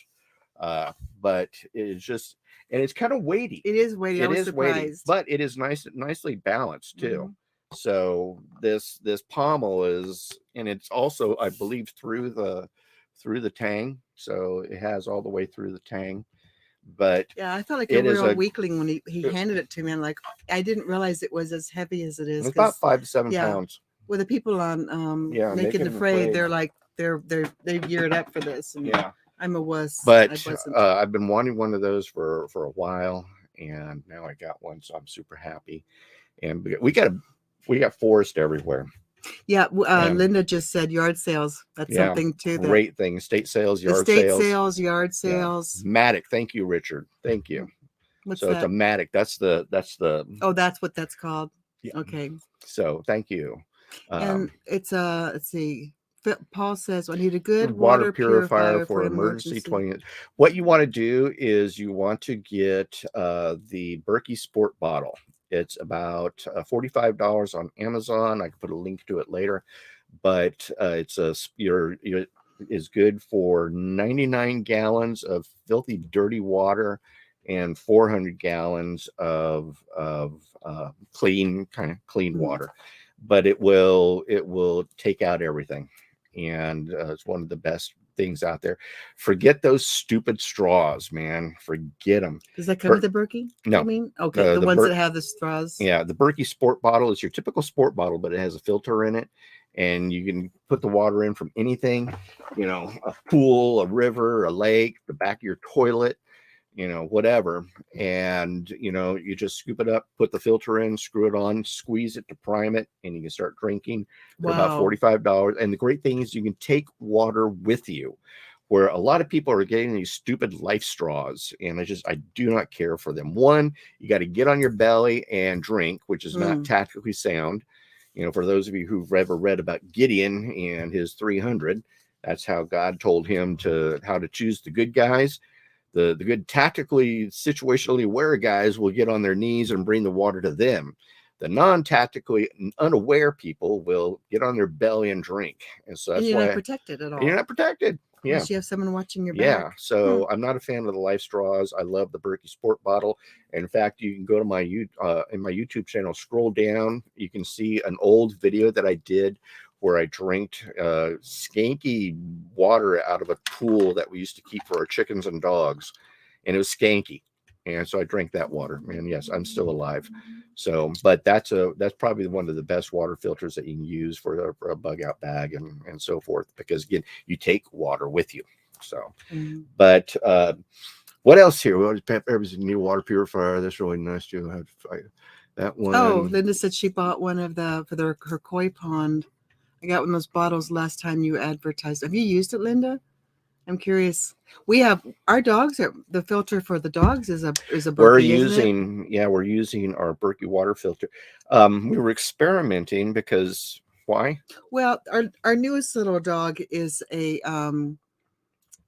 but it's just, and it's kind of weighty. It is weighty. I was surprised. Weighty, but it is nicely balanced too. So this pommel is, and it's also, I believe, through the tang, so it has all the way through the tang. But yeah, I felt like a real weakling when he handed it to me. I'm like, I didn't realize it was as heavy as it is. It's about 5 to 7 pounds. Well, the people on Naked and Afraid, they're like they've geared up for this. And I'm a wuss. But I've been wanting one of those for a while, and now I got one, so I'm super happy. And we got forest everywhere. Yeah, Linda just said yard sales. That's something too. Great thing. State sales, yard sales. Yard sales. Matic. Thank you, Richard. Thank you. What's so that? It's a Matic. That's the. Oh, that's what that's called. Yeah. Okay. So thank you. And it's let's see. Paul says I need a good water purifier for emergency. 20. What you want to do is you want to get the Berkey Sport bottle. It's about $45 on Amazon. I can put a link to it later, but it's is good for 99 gallons of filthy, dirty water and 400 gallons of clean water. But it will take out everything, and it's one of the best things out there. Forget those stupid straws, man. Forget them. Does that come with the Berkey? No. I mean, okay, the ones that have the straws. Yeah, the Berkey Sport bottle is your typical sport bottle, but it has a filter in it, and you can put the water in from anything, a pool, a river, a lake, the back of your toilet, whatever. And you just scoop it up, put the filter in, screw it on, squeeze it to prime it, and you can start drinking for about $45. And the great thing is you can take water with you, where a lot of people are getting these stupid life straws, and I do not care for them. One, you got to get on your belly and drink, which is not tactically sound. For those of you who've ever read about Gideon and his 300, that's how God told him how to choose the good guys. The good tactically, situationally aware guys will get on their knees and bring the water to them. The non-tactically unaware people will get on their belly and drink. And so that's why you're not protected at all. You're not protected. Yeah. Unless you have someone watching your back. Yeah. So I'm not a fan of the life straws. I love the Berkey Sport bottle. And in fact, you can go to my YouTube channel, scroll down. You can see an old video that I did where I drank skanky water out of a pool that we used to keep for our chickens and dogs. And it was skanky. And so I drank that water. And yes, I'm still alive. So, but that's probably one of the best water filters that you can use for a bug out bag and so forth, because again, you take water with you. So, but what else here? Well, Pepper's a new water purifier. That's really nice to have that one. Oh, Linda said she bought one of her koi pond. I got one of those bottles last time you advertised. Have you used it, Linda? I'm curious. We have our dogs. The filter for the dogs is a Berkey. We're using our Berkey water filter. We were experimenting because why? Well, our newest little dog is a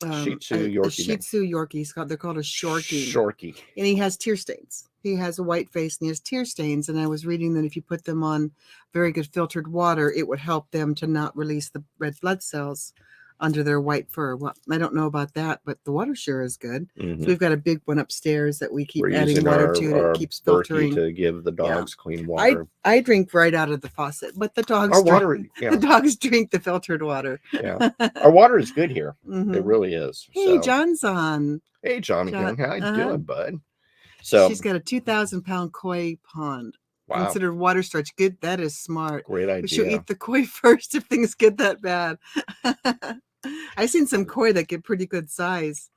Shih Tzu Yorkie. A Shih Tzu Yorkie. They're called a Shorkie. Shorkie. And he has tear stains. He has a white face and he has tear stains. And I was reading that if you put them on very good filtered water, it would help them to not release the red blood cells under their white fur. Well, I don't know about that, but the water sure is good. So we've got a big one upstairs that we keep adding water to, and it keeps filtering to give the dogs clean water. I drink right out of the faucet, but the dogs the dogs drink the filtered water. Yeah, our water is good here. It really is. Hey, John's on. Hey, John. How you doing, bud? So she's got a 2,000-pound koi pond. Wow. Considered water storage. Good. That is smart. Great idea. But she'll eat the koi first if things get that bad. I've seen some koi that get pretty good size.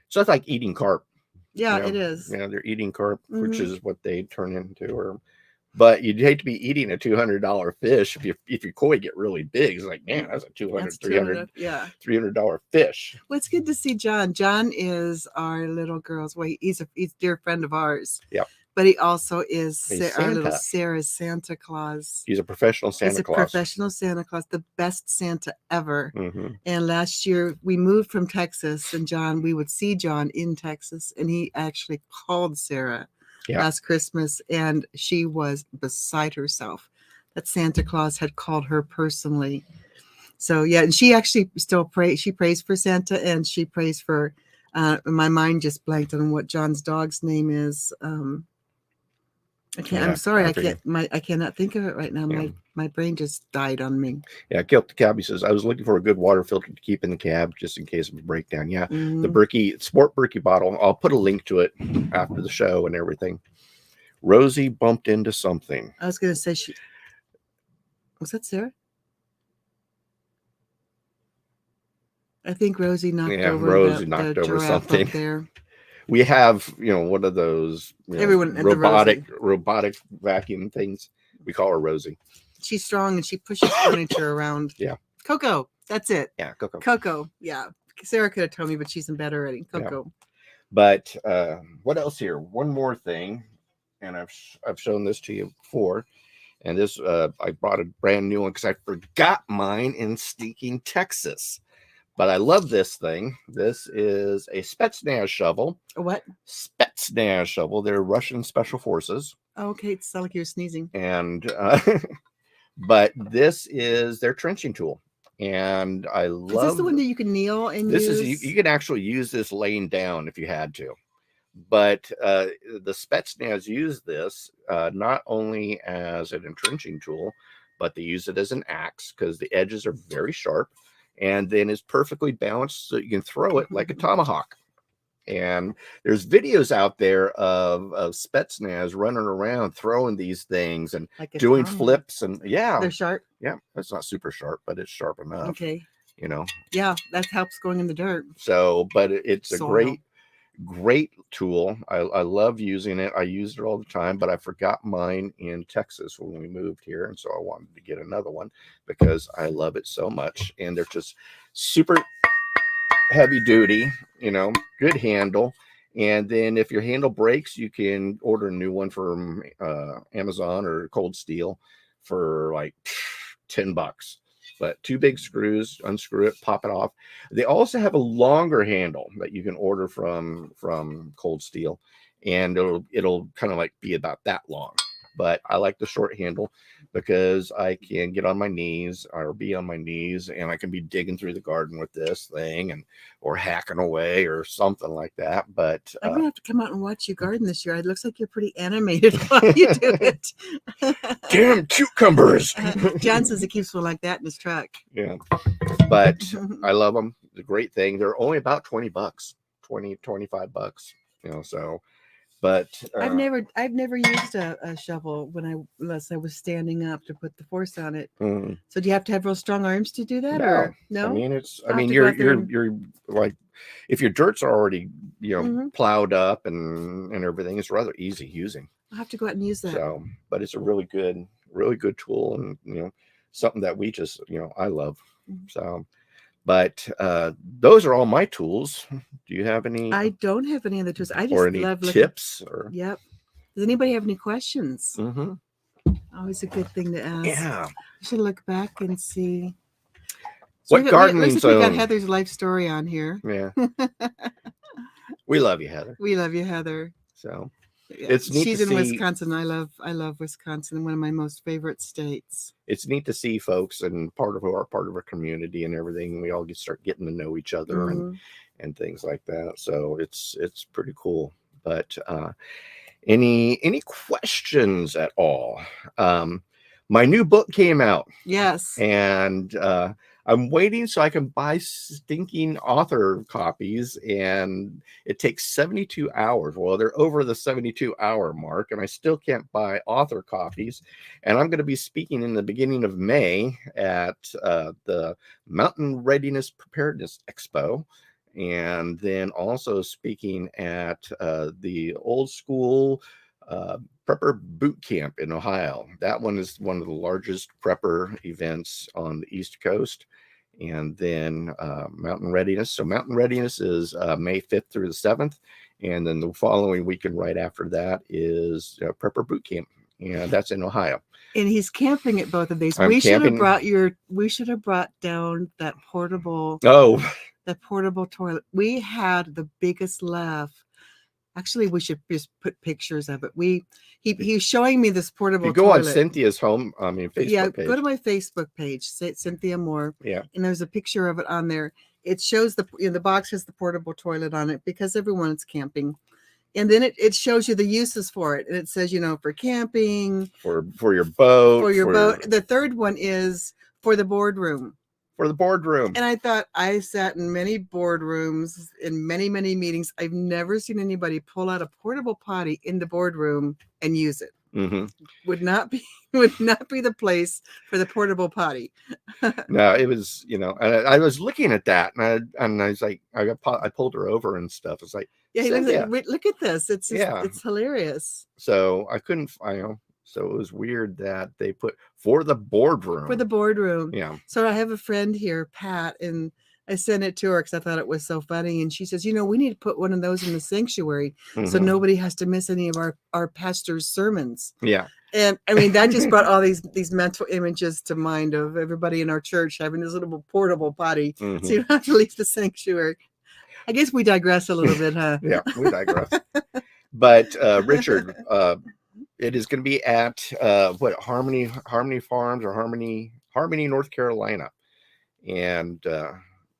So it's like eating carp. Yeah, it is. Yeah, they're eating carp, which is what they turn into. But you'd hate to be eating a $200 fish if your koi get really big. It's like, man, that's a $300 fish. Well, it's good to see John. John is our little girl's. Well, he's a dear friend of ours. Yeah. but he also is He's our little Santa. Sarah's Santa Claus. He's a professional Santa He's a Claus. professional Santa Claus, the best Santa ever. Mm-hmm. And last year we moved from Texas, and we would see John in Texas, and he actually called Sarah last Christmas, and she was beside herself that Santa Claus had called her personally. So yeah, and she actually still prays. She prays for Santa, and she prays for. My mind just blanked on what John's dog's name is. I can't. I'm sorry. I can't. I cannot think of it right now. My brain just died on me. Yeah, Kilted Prepper says I was looking for a good water filter to keep in the cab just in case of a breakdown. Yeah, the Berkey Sport Berkey bottle. I'll put a link to it after the show and everything. Rosie bumped into something. I was going to say was that Sarah? I think Rosie knocked over the something there. We have, one of those robotic vacuum things. We call her Rosie. She's strong and she pushes furniture around. Yeah. Coco. That's it. Yeah, Coco. Coco. Yeah. Sarah could have told me, but she's in bed already. Coco. Yeah. But what else here? One more thing, and I've shown this to you before. And this I brought a brand new one because I forgot mine in stinking Texas. But I love this thing. This is a Spetsnaz shovel. A what? Spetsnaz shovel. They're Russian special forces. Oh, okay. It sounds like you're sneezing. And but this is their trenching tool. And I love. Is this the one that you can kneel and this use? Is you can actually use this laying down if you had to. But the Spetsnaz use this not only as an entrenching tool, but they use it as an axe because the edges are very sharp. And then it's perfectly balanced so you can throw it like a tomahawk. And there's videos out there of Spetsnaz running around throwing these things and like doing flips. And they're sharp. Yeah, it's not super sharp, but it's sharp enough. Okay. Yeah, that helps going in the dirt. So, but it's a great tool. I love using it. I use it all the time, but I forgot mine in Texas when we moved here, and so I wanted to get another one because I love it so much. And they're just super heavy duty, good handle. And then if your handle breaks, you can order a new one from Amazon or Cold Steel for like $10. But 2 big screws, unscrew it, pop it off. They also have a longer handle that you can order from Cold Steel, and it'll kind of like be about that long. But I like the short handle because I can get on my knees or be on my knees, and I can be digging through the garden with this thing or hacking away or something like that. But I'm gonna have to come out and watch you garden this year. It looks like you're pretty animated while you do it. Damn cucumbers! John says he keeps one like that in his truck. Yeah, but I love them. It's a great thing. They're only about $20, $25. So. But I've never used a shovel unless I was standing up to put the force on it. So do you have to have real strong arms to do that, or no? I mean, you're like, if your dirt's already plowed up and everything, it's rather easy using. I'll have to go out and use that. So, but it's a really good tool, and something that we just I love. So. But those are all my tools. Do you have any? I don't have any other tools. I just love tips. Yep. Does anybody have any questions? Always a good thing to ask. Yeah. I should look back and see. What gardening zone? We got Heather's life story on here. Yeah. We love you, Heather. We love you, Heather. So. Yeah. It's neat. She's in Wisconsin. I love Wisconsin, one of my most favorite states. It's neat to see folks and part of our community and everything. We all start getting to know each other and things like that. So it's pretty cool. But any questions at all? My new book came out. Yes. And I'm waiting so I can buy stinking author copies, and it takes 72 hours. Well, they're over the 72-hour mark, and I still can't buy author copies. And I'm going to be speaking in the beginning of May at the Mountain Readiness Preparedness Expo, and then also speaking at the Old School Prepper Boot Camp in Ohio. That one is one of the largest prepper events on the East Coast. And then Mountain Readiness. So Mountain Readiness is May 5th through the 7th. And then the following weekend right after that is Prepper Boot Camp. And that's in Ohio. And he's camping at both of these. I'm We should have camping. brought down that portable toilet. We had the biggest laugh. Actually, we should just put pictures of it. He's showing me this portable you go toilet. on Cynthia's Facebook page. Go to my Facebook page, Cynthia Mhor. Yeah. And there's a picture of it on there. It shows the box has the portable toilet on it because everyone's camping. And then it shows you the uses for it. And it says, for camping. For your boat. For your boat. The third one is for the boardroom. For the boardroom. And I thought, I sat in many boardrooms, in many, many meetings. I've never seen anybody pull out a portable potty in the boardroom and use it. Mm-hmm. Would not be the place for the portable potty. No, it was, and I was looking at that and I was like, I pulled her over and stuff. It's like, yeah, look at this. It's hilarious. So I couldn't, so it was weird that they put for the boardroom. For the boardroom. Yeah. So I have a friend here, Pat, and I sent it to her because I thought it was so funny. And she says, we need to put one of those in the sanctuary so nobody has to miss any of our pastor's sermons. Yeah. And I mean, that just brought all these mental images to mind of everybody in our church having this little portable potty. So you don't have to leave the sanctuary. I guess we digress a little bit, huh? Yeah, we digress. But Richard, it is going to be at Harmony Farms or Harmony, North Carolina, and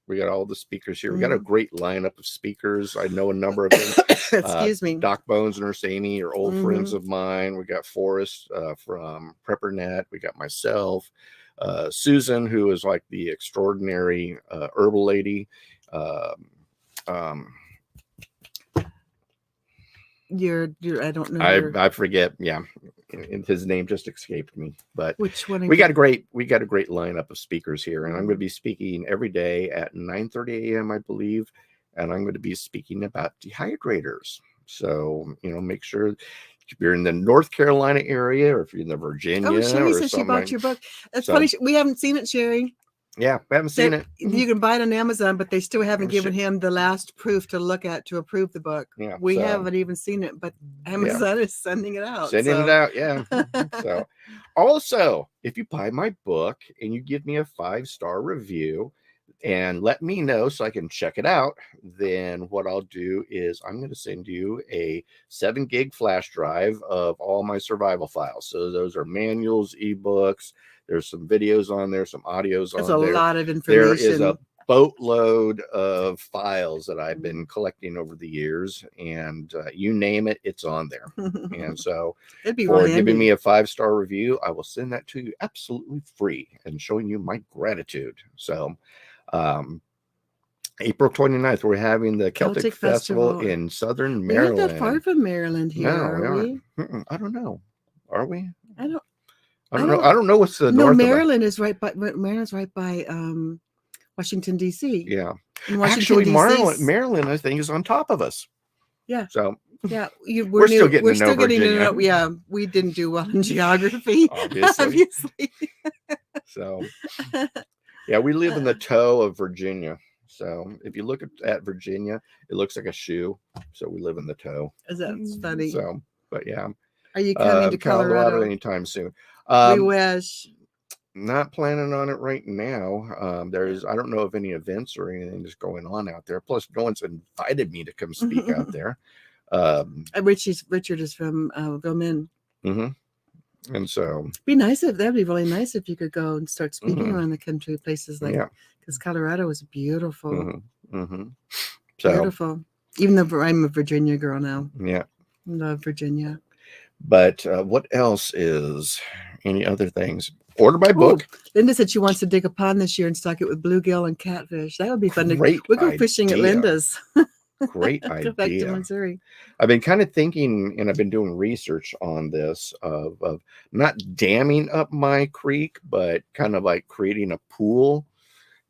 we got all the speakers here. We got a great lineup of speakers. I know a number of them. Excuse me. Doc Bones and Ursani are old friends of mine. We got Forrest from PrepperNet. We got myself, Susan, who is like the extraordinary herbal lady. I don't know. I forget. Yeah, and his name just escaped me. But which one? We got a great lineup of speakers here, and I'm going to be speaking every day at 9:30 a.m. I believe, and I'm going to be speaking about dehydrators. So make sure if you're in the North Carolina area or if you're in the Virginia. Oh, Sherry says she bought your book. That's funny. We haven't seen it, Sherry. Yeah, I haven't seen it. You can buy it on Amazon, but they still haven't given him the last proof to look at to approve the book. Yeah, we haven't even seen it, but Amazon is sending it out. Yeah. So, also, if you buy my book and you give me a 5-star review and let me know so I can check it out, then what I'll do is I'm going to send you a 7 gig flash drive of all my survival files. So those are manuals, ebooks. There's some videos on there, some audios on there. There's a lot of information. There is a boatload of files that I've been collecting over the years, and you name it, it's on there. And so for giving me a 5-star review, I will send that to you absolutely free and showing you my gratitude. So April 29th, we're having the Celtic Festival in Southern Maryland. We're not that far from Maryland here, are we? I don't know. Are we? I don't know. I don't know what's the north. No, Maryland is right by Washington D.C. Yeah, actually, Maryland, I think, is on top of us. Yeah. So yeah, we're still getting to know. Yeah, we didn't do well in geography, obviously. So yeah, we live in the toe of Virginia. So if you look at Virginia, it looks like a shoe. So we live in the toe. That's funny. So, but yeah. Are you coming to Colorado anytime soon? We wish. Not planning on it right now. I don't know of any events or anything that's going on out there. Plus, no one's invited me to come speak out there. Richard is from Vilmin. And so that'd be really nice if you could go and start speaking around the country, places like, because Colorado is beautiful. So beautiful. Even though I'm a Virginia girl now. Yeah. Love Virginia. But what else is any other things? Order my book. Linda said she wants to dig a pond this year and stock it with bluegill and catfish. That would be fun. We'll go fishing at Linda's. Great idea. Go back to Missouri. I've been kind of thinking, and I've been doing research on this of not damming up my creek, but kind of like creating a pool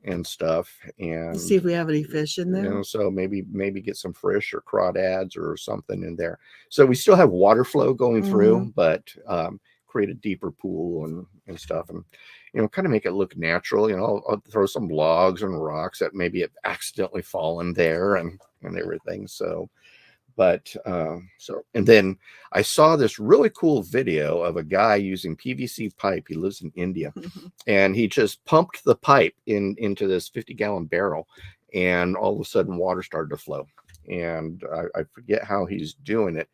and stuff, and see if we have any fish in there. So maybe get some fish or crawdads or something in there. So we still have water flow going through, but create a deeper pool and stuff, and kind of make it look natural. I'll throw some logs and rocks that maybe have accidentally fallen there and everything. So, But and then I saw this really cool video of a guy using PVC pipe. He lives in India, and he just pumped the pipe into this 50-gallon barrel, and all of a sudden water started to flow. And I forget how he's doing it,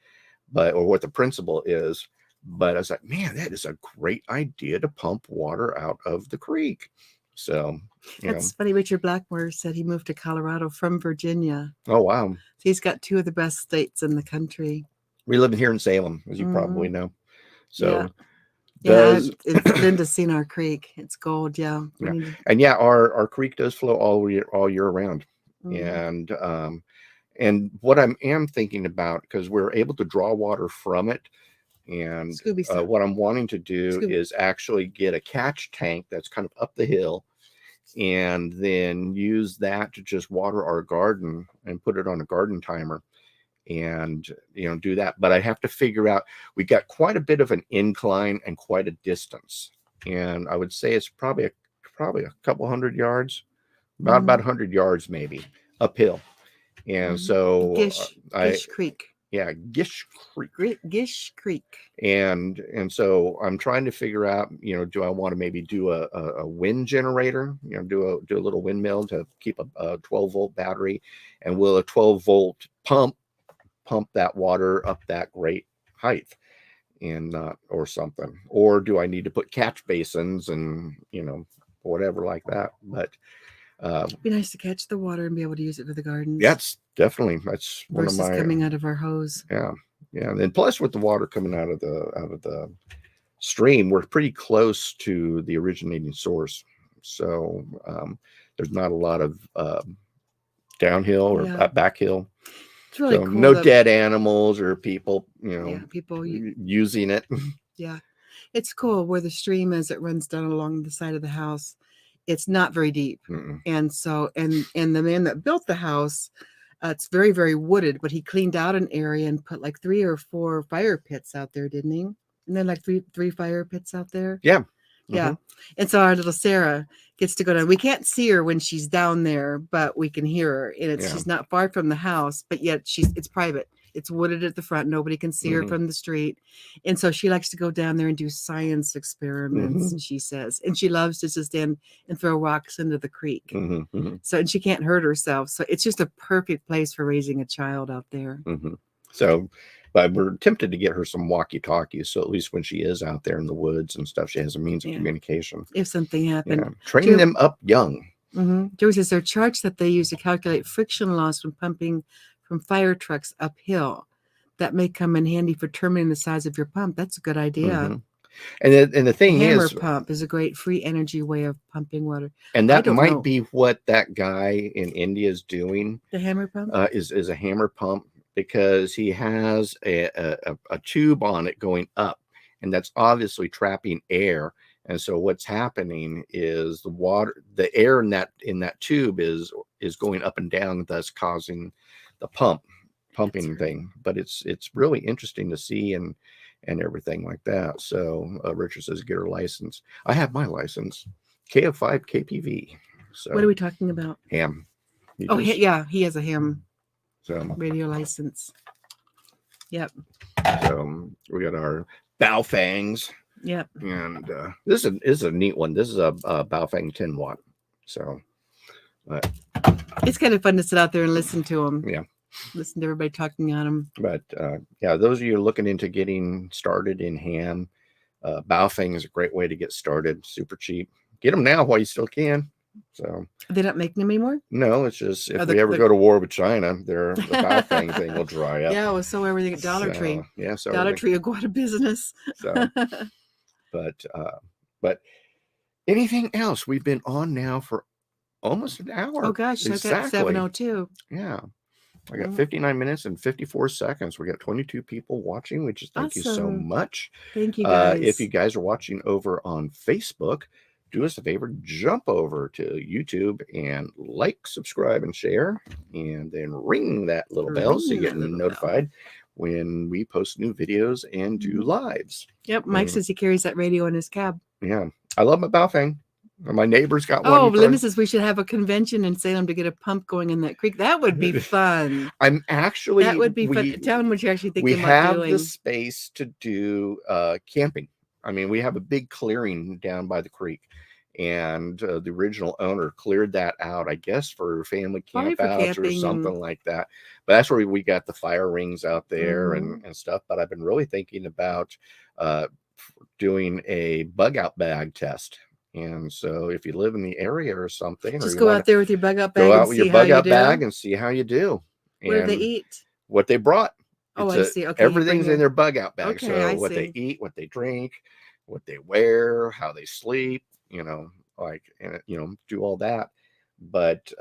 or what the principle is. But I was like, man, that is a great idea to pump water out of the creek. So it's funny. Richard Blackmore said he moved to Colorado from Virginia. Oh, wow. So he's got two of the best states in the country. We live here in Salem, as you probably know. So it's been to Senor Creek. It's gold. Yeah. And our creek does flow all year round. And what I am thinking about, because we're able to draw water from it, and what I'm wanting to do is actually get a catch tank that's kind of up the hill, and then use that to just water our garden and put it on a garden timer, and do that. But I have to figure out, we got quite a bit of an incline and quite a distance, and I would say it's probably a couple hundred yards, about 100 yards maybe uphill. And so Gish Creek. Yeah, Gish Creek. Gish Creek. And so I'm trying to figure out, do I want to maybe do a wind generator, do a little windmill to keep a 12-volt battery, and will a 12-volt pump that water up that great height, and or something, or do I need to put catch basins and whatever like that? But it'd be nice to catch the water and be able to use it for the gardens. That's one of my coming out of our hose. Yeah. And then plus with the water coming out of the stream, we're pretty close to the originating source, so there's not a lot of downhill or backhill. It's really cool. No dead animals or people, people using it. Yeah, it's cool where the stream is. It runs down along the side of the house. It's not very deep. And so, and the man that built the house, it's very, very wooded, but he cleaned out an area and put like 3 or 4 fire pits out there, didn't he? And then like three fire pits out there. Yeah. Yeah. And so our little Sarah gets to go down. We can't see her when she's down there, but we can hear her. And she's not far from the house, but yet it's private. It's wooded at the front. Nobody can see her from the street. And so she likes to go down there and do science experiments, she says. And she loves to just stand and throw rocks into the creek. So, and she can't hurt herself. So it's just a perfect place for raising a child out there. So, but we're tempted to get her some walkie-talkies. So at least when she is out there in the woods and stuff, she has a means of communication. If something happened. Yeah. Training them up young. Joey says there are charts that they use to calculate friction loss when pumping from fire trucks uphill. That may come in handy for determining the size of your pump. That's a good idea. And the thing hammer is, pump is a great free energy way of pumping water. And that might be what that guy in India is doing. The hammer pump is a hammer pump, because he has a tube on it going up, and that's obviously trapping air. And so what's happening is the air in that tube is going up and down, thus causing the pumping thing. But it's really interesting to see and everything like that. So Richard says get her license. I have my license, KF5 KPV. So what are we talking about? Ham. He has a ham radio license. Yep. So we got our Baofengs. Yep. And this is a neat one. This is a Baofeng 10 watt. So it's kind of fun to sit out there and listen to them. Yeah. Listen to everybody talking on them. But those of you looking into getting started in ham, Baofeng is a great way to get started. Super cheap. Get them now while you still can. So they don't make them anymore? No, it's just if we ever go to war with China, the Baofeng thing will dry up. Yeah, well, so everything at Dollar Tree. Yeah, so Dollar Tree will go out of business. So, but anything else? We've been on now for almost an hour. Oh gosh, exactly. I got 7:02. Yeah. I got 59 minutes and 54 seconds. We got 22 people watching, which is thank you so much. Thank you guys. If you guys are watching over on Facebook, do us a favor, jump over to YouTube and like, subscribe, and share, and then ring that little bell so you get notified when we post new videos and do lives. Yep, Mike says he carries that radio in his cab. Yeah, I love my Baofeng. My neighbor's got one. Oh, Linda says we should have a convention in Salem to get a pump going in that creek. That would be fun. I'm actually. That would be fun. Tell them what you're actually thinking we about have doing. the space to do camping. I mean, we have a big clearing down by the creek, and the original owner cleared that out, I guess, for family campouts or something like that. But that's where we got the fire rings out there and stuff. But I've been really thinking about doing a bug out bag test. And so if you live in the area or something, just go out there with your bug out bag. Go out with your bug out bag and see how you do. What do they eat? What they brought. Oh, I see. Okay, everything's in their bug out bag. Okay, so what they eat, what they drink, what they wear, how they sleep, like, do all that. But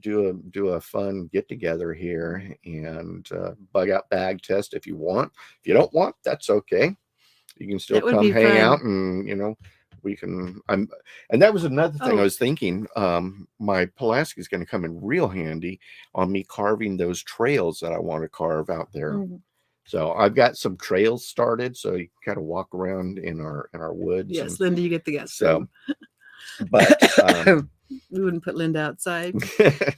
do a fun get together here and bug out bag test if you want. If you don't want, that's okay. You can still come hang out and we can. And that was another thing I was thinking. My Pulaski is going to come in real handy on me carving those trails that I want to carve out there. So I've got some trails started, so you can kind of walk around in our woods. Yes, Linda, you get the guess. So, but we wouldn't put Linda outside.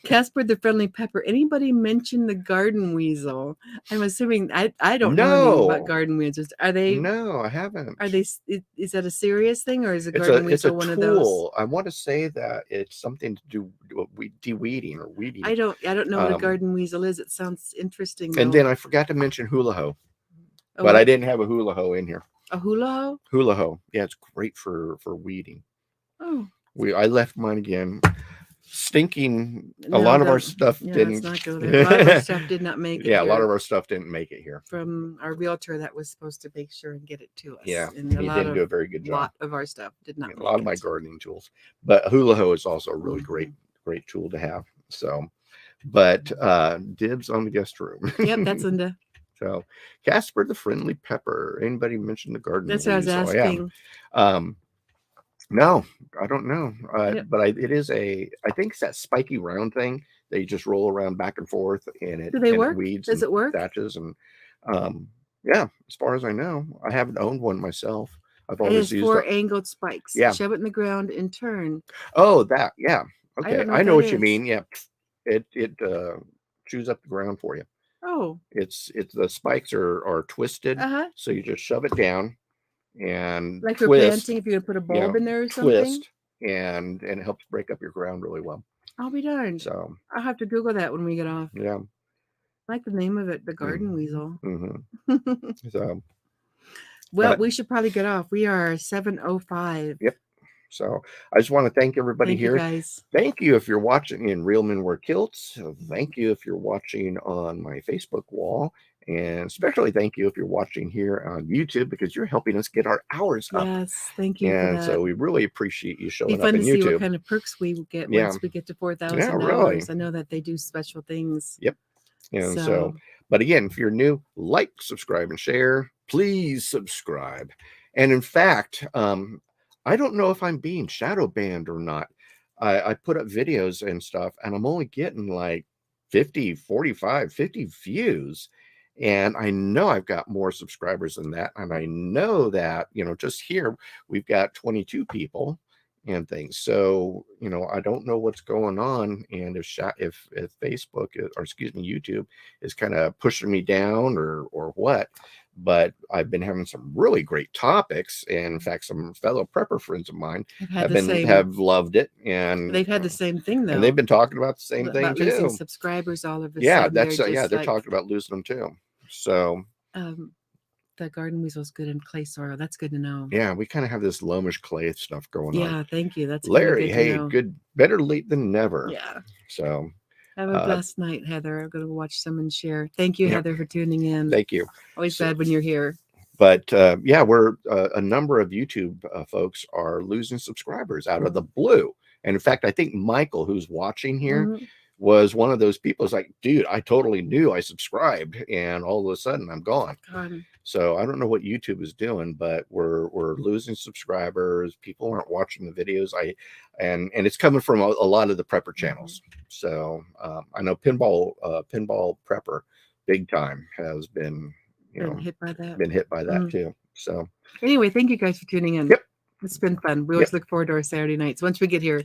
Casper the Friendly Pepper. Anybody mention the garden weasel? I'm assuming I don't know anything about garden weasels. Are they? No, I haven't. Are they? Is that a serious thing, or is a garden weasel one of those? I want to say that it's something to do with de-weeding or weeding. I don't know what a garden weasel is. It sounds interesting. And then I forgot to mention hula ho, but I didn't have a hula ho in here. A hula ho? Hula ho. Yeah, it's great for weeding. Oh. I left mine again. Stinking. A lot of our stuff didn't. Let's not go there. A lot of our stuff did not make it. Yeah, a lot of our stuff didn't make it here. From our realtor that was supposed to make sure and get it to us. Yeah, and he didn't do a very good job. A lot of our stuff did not. A lot of my gardening tools, but hula ho is also a really great tool to have. So, but dibs on the guest room. Yep, that's Linda. So, Casper the Friendly Pepper. Anybody mentioned the garden? That's what I was asking. No, I don't know. But it is I think it's that spiky round thing that you just roll around back and forth, and it. Do they work? It weeds. Does it work? Thatches and yeah. As far as I know, I haven't owned one myself. I've always used 4 angled spikes. Yeah. Shove it in the ground and turn. Oh, that. Yeah. Okay, I know what you mean. Yeah, it chews up the ground for you. Oh. It's the spikes are twisted, so you just shove it down. And like for planting, if you put a bulb in there or something, twist, and it helps break up your ground really well. I'll be darned. So I'll have to Google that when we get off. Yeah, I like the name of it, the garden weasel. So, well, we should probably get off. We are 7:05. Yep. So I just want to thank everybody here. You guys. Thank you if you're watching in Real Men Wear Kilts. Thank you if you're watching on my Facebook wall. And especially thank you if you're watching here on YouTube, because you're helping us get our hours up. Yes, thank you. And so we really appreciate you showing up on YouTube. It'd be fun to see what kind of perks we get once we get to 4,000 hours. Really. I know that they do special things. Yep. And so, but again, if you're new, like, subscribe, and share. Please subscribe. And in fact, I don't know if I'm being shadow banned or not. I put up videos and stuff, and I'm only getting like 50, 45, 50 views. And I know I've got more subscribers than that. And I know that, just here, we've got 22 people and things. So, I don't know what's going on. And if Facebook or YouTube is kind of pushing me down or what, but I've been having some really great topics. And in fact, some fellow prepper friends of mine have loved it. And they've had the same thing though. And they've been talking about the same thing too. Losing subscribers all of a sudden. They're talking about losing them too. So the garden weasel is good in clay soil. That's good to know. Yeah, we kind of have this loamish clay stuff going on. Yeah, thank you. That's Larry. Hey, better late than never. Yeah. So have a blessed night, Heather. I'm going to watch some and share. Thank you, Heather, for tuning in. Thank you. Always sad when you're here. But we're a number of YouTube folks are losing subscribers out of the blue. And in fact, I think Michael, who's watching here, was one of those people. It's like, dude, I totally knew I subscribed, and all of a sudden I'm gone. So I don't know what YouTube is doing, but we're losing subscribers. People aren't watching the videos. And it's coming from a lot of the prepper channels. So I know Pinball Prepper big time has been hit by that too. So anyway, thank you guys for tuning in. Yep. It's been fun. We always look forward to our Saturday nights. Once we get here,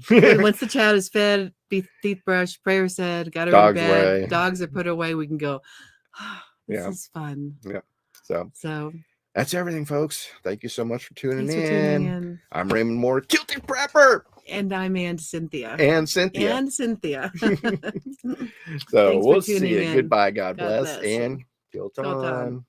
once the child is fed, teeth brushed, prayer said, got her in bed, dogs are put away, we can go, this is fun. Yeah. So that's everything, folks. Thank you so much for tuning in. I'm Raymond Mhor, Kilted Prepper. And I'm Cynthia. So Thanks we'll see you. Goodbye. God bless. And Kilt on.